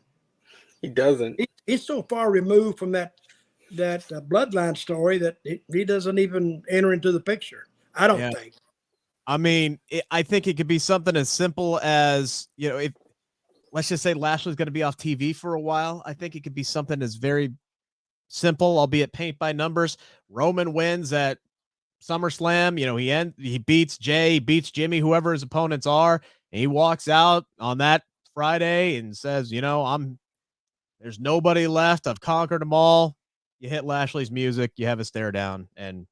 He doesn't. He's so far removed from that bloodline story that he doesn't even enter into the picture. I don't think. I mean, I think it could be something as simple as, if let's just say Lashley's going to be off TV for a while. I think it could be something as very simple, albeit paint by numbers. Roman wins at SummerSlam. He beats Jay, beats Jimmy, whoever his opponents are, and he walks out on that Friday and says, there's nobody left. I've conquered them all. You hit Lashley's music, you have a stare down, and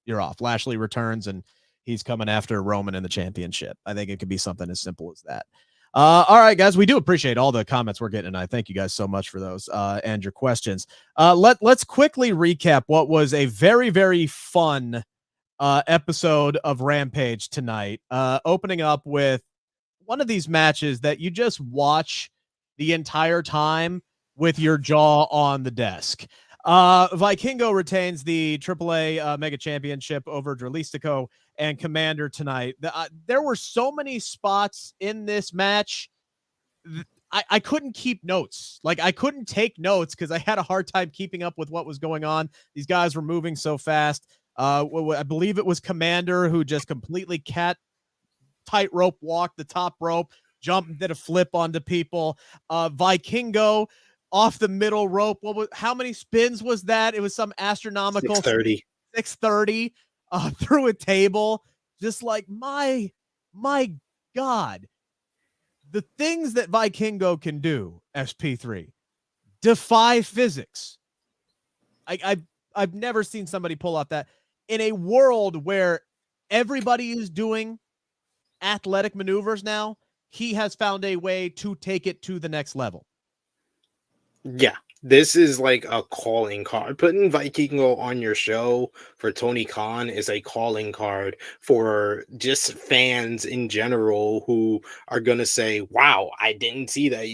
you're off. Lashley returns and he's coming after Roman in the championship. I think it could be something as simple as that. All right, guys, we do appreciate all the comments we're getting tonight. Thank you guys so much for those and your questions. Let's quickly recap what was a very, very fun episode of Rampage tonight, opening up with one of these matches that you just watch the entire time with your jaw on the desk. Vikingo retains the AAA Mega Championship over Dralistico and Commander tonight. There were so many spots in this match. I couldn't keep notes. Like, I couldn't take notes because I had a hard time keeping up with what was going on. These guys were moving so fast. I believe it was Commander who just completely tightrope walked the top rope, jumped and did a flip onto people. Vikingo off the middle rope. How many spins was that? It was some astronomical 630 through a table. Just like, my God, the things that Vikingo can do, SP3, defy physics. I've never seen somebody pull off that in a world where everybody is doing athletic maneuvers now. He has found a way to take it to the next level. Yeah, This is like a calling card. Putting Vikingo on your show for Tony Khan is a calling card for just fans in general who are gonna say, "Wow, I didn't see that."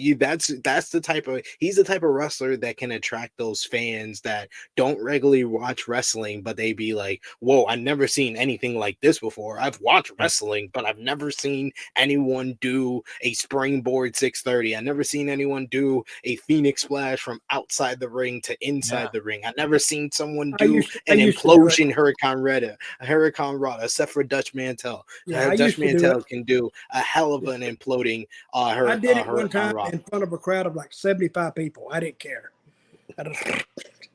That's the type of he's the type of wrestler that can attract those fans that don't regularly watch wrestling, but they be like, "Whoa, I've never seen anything like this before. I've watched wrestling, but I've never seen anyone do a springboard 630. I've never seen anyone do a Phoenix splash from outside the ring to inside the ring. I've never seen someone do an implosion Hurricane Rana, except for Dutch Mantell. Dutch Mantell can do a hell of an imploding I did it one time Rana. in front of a crowd of like 75 people. I didn't care.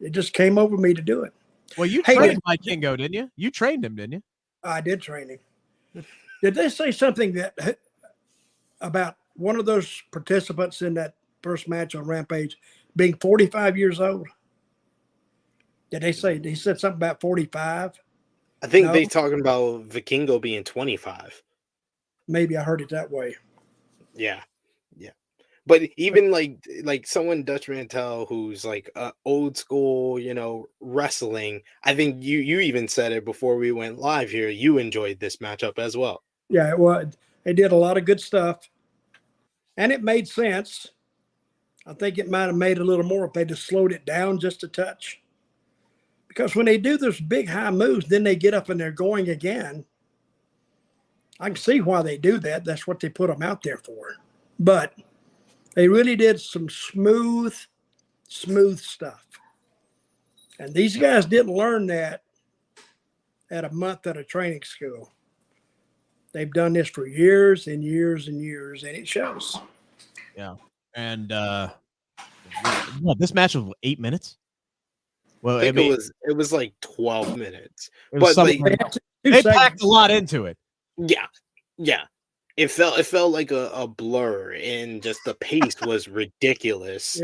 It just came over me to do it. Well, you trained Vikingo, didn't you? You trained him, didn't you? I did train him. Did they say something that about one of those participants in that first match on Rampage being 45 years old? Did they say he said something about 45? I think they talking about Vikingo being 25. Maybe I heard it that way. Yeah. But even like someone Dutch Mantell who's like old school, wrestling. I think you even said it before we went live here. You enjoyed this matchup as well. Yeah, well, they did a lot of good stuff, and it made sense. I think it might have made a little more if they just slowed it down just a touch. Because when they do those big high moves, then they get up and they're going again. I can see why they do that. That's what they put them out there for. But they really did some smooth stuff. And these guys didn't learn that at a month at a training school. They've done this for years and years and years, and it shows. Yeah. And this match was 8 minutes. Well, I think it was like 12 minutes. But they packed a lot into it. Yeah. It felt like a blur, and just the pace was ridiculous.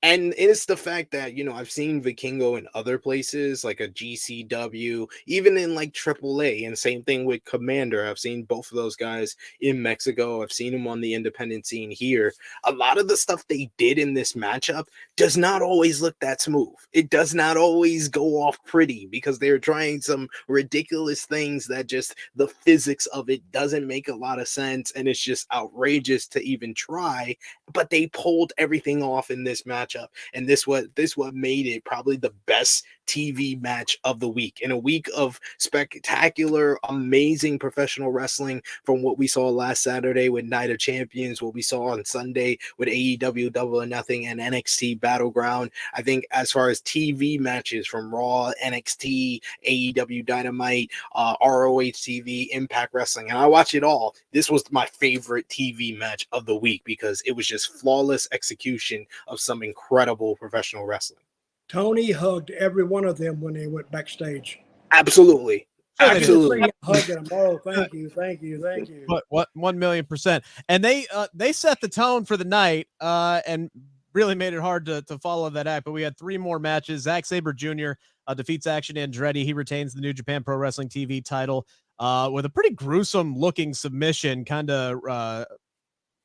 And it's the fact that, I've seen Vikingo in other places, like a GCW, even in like AAA, and same thing with Commander. I've seen both of those guys in Mexico. I've seen them on the independent scene here. A lot of the stuff they did in this matchup does not always look that smooth. It does not always go off pretty because they're trying some ridiculous things that just the physics of it doesn't make a lot of sense. And it's just outrageous to even try, but they pulled everything off in this matchup. And this what made it probably the best TV match of the week, in a week of spectacular, amazing professional wrestling, from what we saw last Saturday with Night of Champions, what we saw on Sunday with AEW Double or Nothing and NXT Battleground. I think as far as TV matches from Raw, NXT, AEW Dynamite, ROH TV, Impact Wrestling, and I watch it all, this was my favorite TV match of the week because it was just flawless execution of some incredible professional wrestling. Tony hugged every one of them when they went backstage. Absolutely. Hugging them. Oh, thank you. What 1,000,000%. And they set the tone for the night and really made it hard to follow that act. But we had 3 more matches. Zack Sabre Jr. Defeats Action Andretti. He retains the New Japan Pro Wrestling TV title with a pretty gruesome looking submission, kind of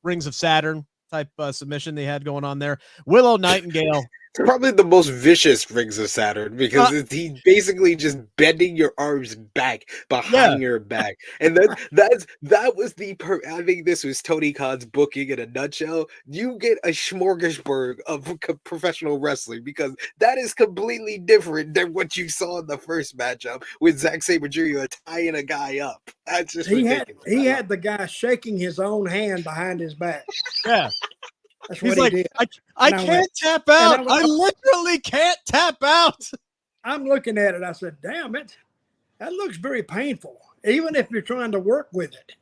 Rings of Saturn type submission they had going on there. Willow Nightingale. It's probably the most vicious Rings of Saturn because he's basically just bending your arms back behind your back. And that was I think this was Tony Khan's booking in a nutshell. You get a smorgasbord of professional wrestling because that is completely different than what you saw in the first matchup with Zack Sabre Jr. tying a guy up. That's just ridiculous. He had the guy shaking his own hand behind his back. Yeah. That's what he did. I can't tap out. I literally can't tap out. I'm looking at it. I said, damn it. That looks very painful. Even if you're trying to work with it.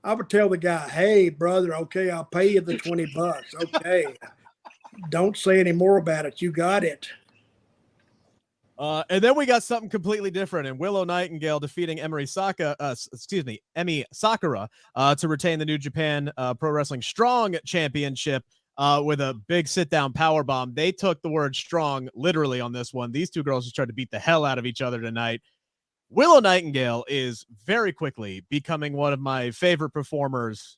I would tell the guy, hey, brother, okay, I'll pay you the $20. Okay. Don't say any more about it. You got it. And then we got something completely different, and Willow Nightingale defeating Emi Sakura to retain the New Japan Pro Wrestling Strong Championship with a big sit-down powerbomb. They took the word strong literally on this one. These two girls just tried to beat the hell out of each other tonight. Willow Nightingale is very quickly becoming one of my favorite performers,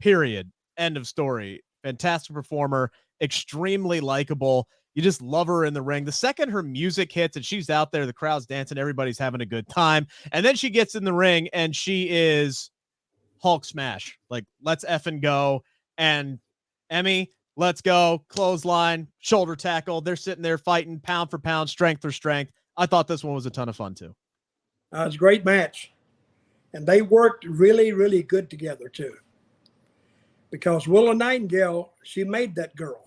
period. End of story. Fantastic performer. extremely likable. You just love her in the ring. The second her music hits and she's out there, the crowd's dancing, everybody's having a good time. And then she gets in the ring and she is Hulk smash. Like, let's effing go. And Emmy, let's go. Clothesline, shoulder tackle. They're sitting there fighting pound for pound, strength for strength. I thought this one was a ton of fun too. It was a great match. And they worked really, really good together too. Because Willow Nightingale, she made that girl.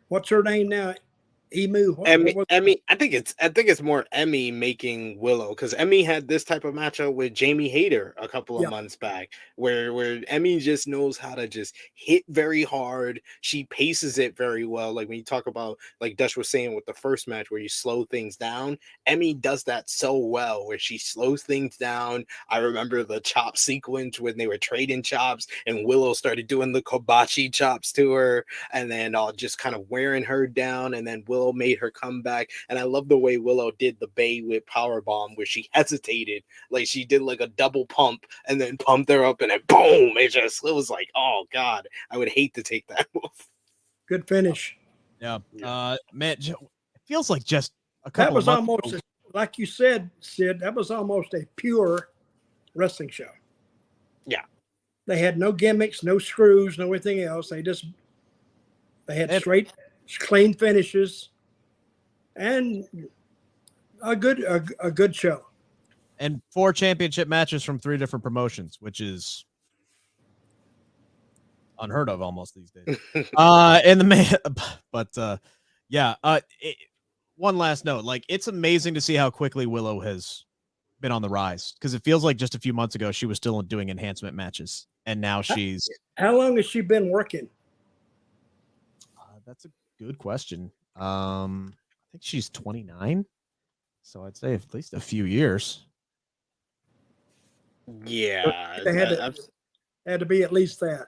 What's her name now? Emu. Emmy. I think it's more Emmy making Willow, because Emmy had this type of matchup with Jamie Hayter a couple of months back, where Emmy just knows how to just hit very hard. She paces it very well. Like when you talk about, like Dutch was saying with the first match where you slow things down, Emmy does that so well, where she slows things down. I remember the chop sequence when they were trading chops and Willow started doing the Kobachi chops to her, and then just kind of wearing her down, and then Willow made her come back. And I love the way Willow did the Bay Whip powerbomb, where she hesitated, like she did like a double pump and then pumped her up, and then boom, it was like, oh god, I would hate to take that move. Good finish. Yeah. Man, it feels like just a couple that was of months almost ago. like you said, Sid, that was almost a pure wrestling show. Yeah. They had no gimmicks, no screws, no anything else. They had straight, clean finishes, and a good show. And 4 championship matches from 3 different promotions, which is unheard of almost these days. One last note, like, it's amazing to see how quickly Willow has been on the rise, because it feels like just a few months ago she was still doing enhancement matches, and now she's. How long has she been working? That's a good question. I think she's 29, so I'd say at least a few years. Yeah, They had to be at least that.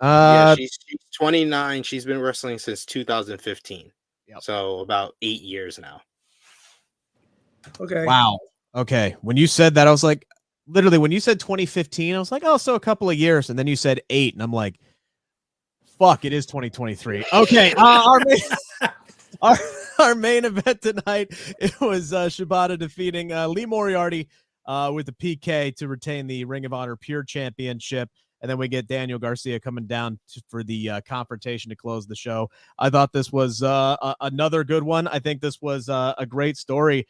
Yeah, she's 29. She's been wrestling since 2015. Yep. So about 8 years now. Okay. Wow. Okay. When you said that, I was like, literally, when you said 2015, I was like, oh, so a couple of years. And then you said 8, and I'm like, fuck, it is 2023. Okay. Our main event tonight, it was Shibata defeating Lee Moriarty with the PK to retain the Ring of Honor Pure Championship. And then we get Daniel Garcia coming down for the confrontation to close the show. I thought this was another good one. I think this was a great story.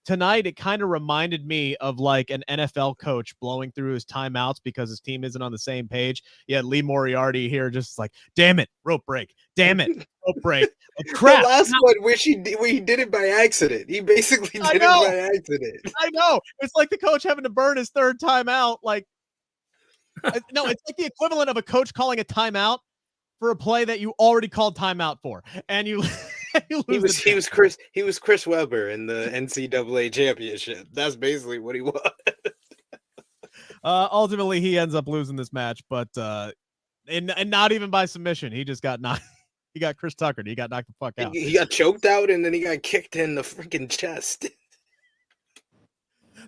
Tonight, it kind of reminded me of like an NFL coach blowing through his timeouts because his team isn't on the same page. Yeah, Lee Moriarty here just like, damn it, rope break. Damn it, rope break. Like, crap. The last one where he did it by accident. He basically did it by accident. I know. It's like the coach having to burn his 3rd timeout. Like, no, it's like the equivalent of a coach calling a timeout for a play that you already called timeout for, and you lose. He was Chris Webber in the NCAA championship. That's basically what he was. Ultimately, he ends up losing this match, but and not even by submission. He just got knocked. He got Chris Tucker. He got knocked the fuck out. He got choked out, and then he got kicked in the freaking chest.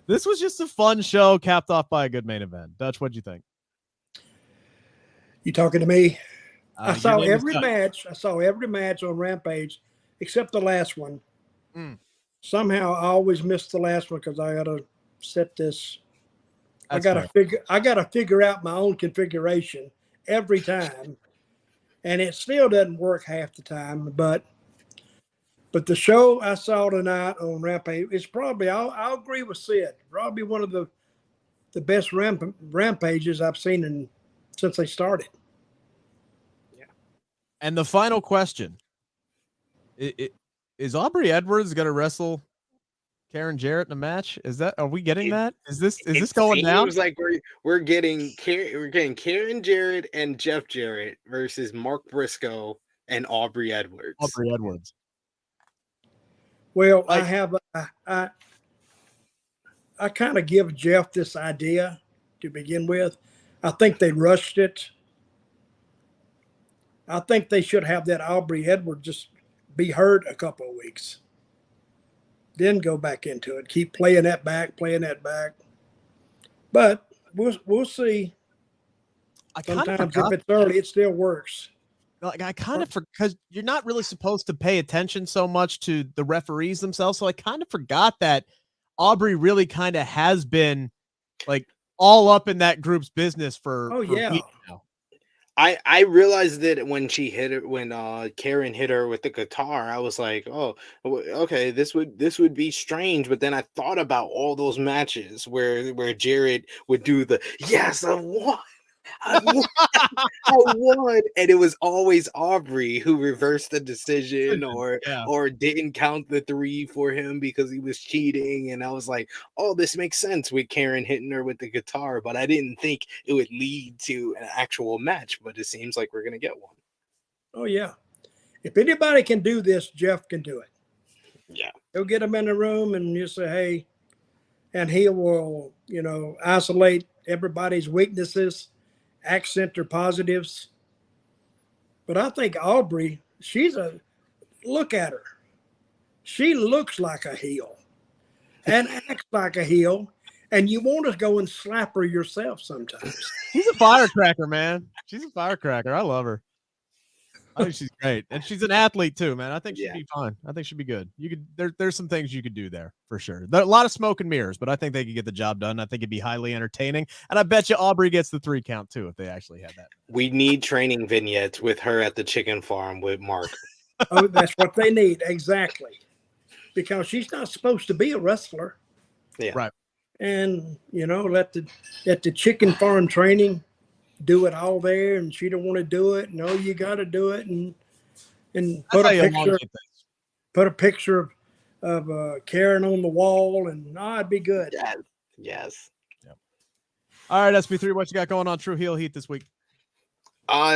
This was just a fun show, capped off by a good main event. Dutch, what'd you think? You talking to me? I saw every match. I saw every match on Rampage except the last one. Somehow I always miss the last one because I gotta set this. I gotta figure out my own configuration every time, and it still doesn't work half the time. But the show I saw tonight on Rampage is probably, I'll agree with Sid, probably one of the best rampages I've seen since they started. Yeah. And the final question: Is Aubrey Edwards going to wrestle Karen Jarrett in a match? Are we getting that? Is this going down? It seems like we're getting Karen Jarrett and Jeff Jarrett versus Mark Briscoe and Aubrey Edwards. Aubrey Edwards. Well, I kind of give Jeff this idea to begin with. I think they rushed it. I think they should have that Aubrey Edwards just be hurt a couple of weeks. Then go back into it. Keep playing that back. But we'll see. Sometimes if it's early, it still works. like I kind of because you're not really supposed to pay attention so much to the referees themselves. So I kind of forgot that Aubrey really kind of has been like all up in that group's business for weeks now. I realized that when she hit it, when Karen hit her with the guitar, I was like, oh, okay, this would be strange. But then I thought about all those matches where Jared would do the yes, I won. I won, and it was always Aubrey who reversed the decision or didn't count the 3 for him because he was cheating. And I was like, oh, this makes sense with Karen hitting her with the guitar, but I didn't think it would lead to an actual match. But it seems like we're gonna get one. Oh yeah, if anybody can do this, Jeff can do it. Yeah, he'll get him in the room and you say, hey, and he will, isolate everybody's weaknesses, accent their positives. But I think Aubrey, look at her. She looks like a heel and acts like a heel, and you want to go and slap her yourself sometimes. She's a firecracker, man. She's a firecracker. I love her. I think she's great, and she's an athlete too, man. I think she'd be fine. I think she'd be good. You could there's some things you could do there for sure. There are a lot of smoke and mirrors, but I think they could get the job done. I think it'd be highly entertaining, and I bet you Aubrey gets the 3 count too if they actually had that. We need training vignettes with her at the chicken farm with Mark. Oh, that's what they need, exactly, because she's not supposed to be a wrestler. Yeah, right. And let the chicken farm training do it all there, and she don't want to do it. No, you got to do it, and put a picture of Karen on the wall, and it'd be good. Yes. Yep. All right, SP3, what you got going on True Heel Heat this week?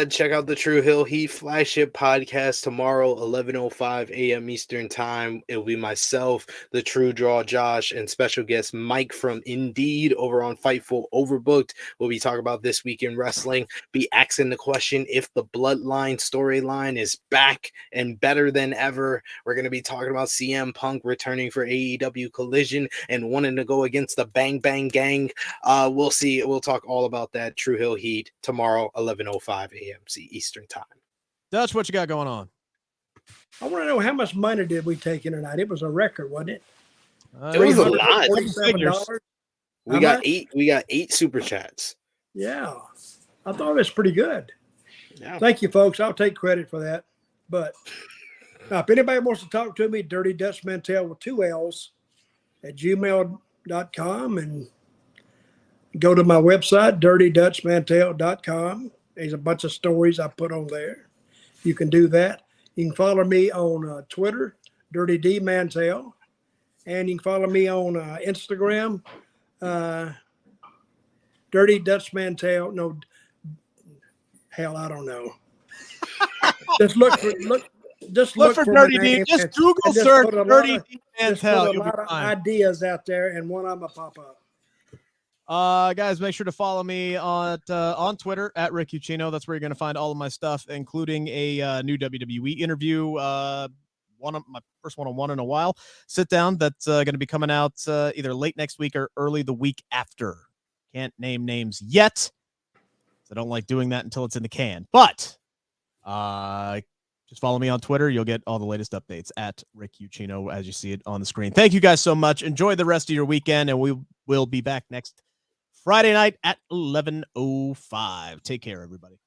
Check out the True Heel Heat flagship podcast tomorrow, 11:05 a.m. Eastern time. It'll be myself, the True Draw Josh, and special guest Mike from Indeed over on Fightful Overbooked. We'll be talking about this week in wrestling. Be asking the question if the Bloodline storyline is back and better than ever. We're going to be talking about CM Punk returning for AEW Collision and wanting to go against the Bang Bang Gang. We'll see. We'll talk all about that. True Heel Heat tomorrow, 11:05 a.m. Eastern time. Dutch, what you got going on? I want to know how much money did we take in tonight? It was a record, wasn't it? It was a lot. We got 8. We got 8 super chats. Yeah, I thought it was pretty good. Yeah. Thank you, folks. I'll take credit for that. But now, if anybody wants to talk to me, Dirty Dutch Mantell with 2 L's at gmail.com, and go to my website, dirtydutchmantell.com. There's a bunch of stories I put on there. You can do that. You can follow me on Twitter, Dirty D Mantell, and you can follow me on Instagram, Dirty Dutch Mantell. No, hell, I don't know. Just look for Dirty D. Just Google search Dirty D Mantell. You'll put a lot of ideas out there, and one of them will pop up. Guys, make sure to follow me on Twitter at Rick Uchhebhaja. That's where you're going to find all of my stuff, including a new WWE interview. My first one-on-one in a while. Sit down. That's going to be coming out either late next week or early the week after. Can't name names yet. I don't like doing that until it's in the can. But just follow me on Twitter. You'll get all the latest updates at Rick Uchhebhaja as you see it on the screen. Thank you guys so much. Enjoy the rest of your weekend, and we will be back next Friday night at 11:05. Take care, everybody.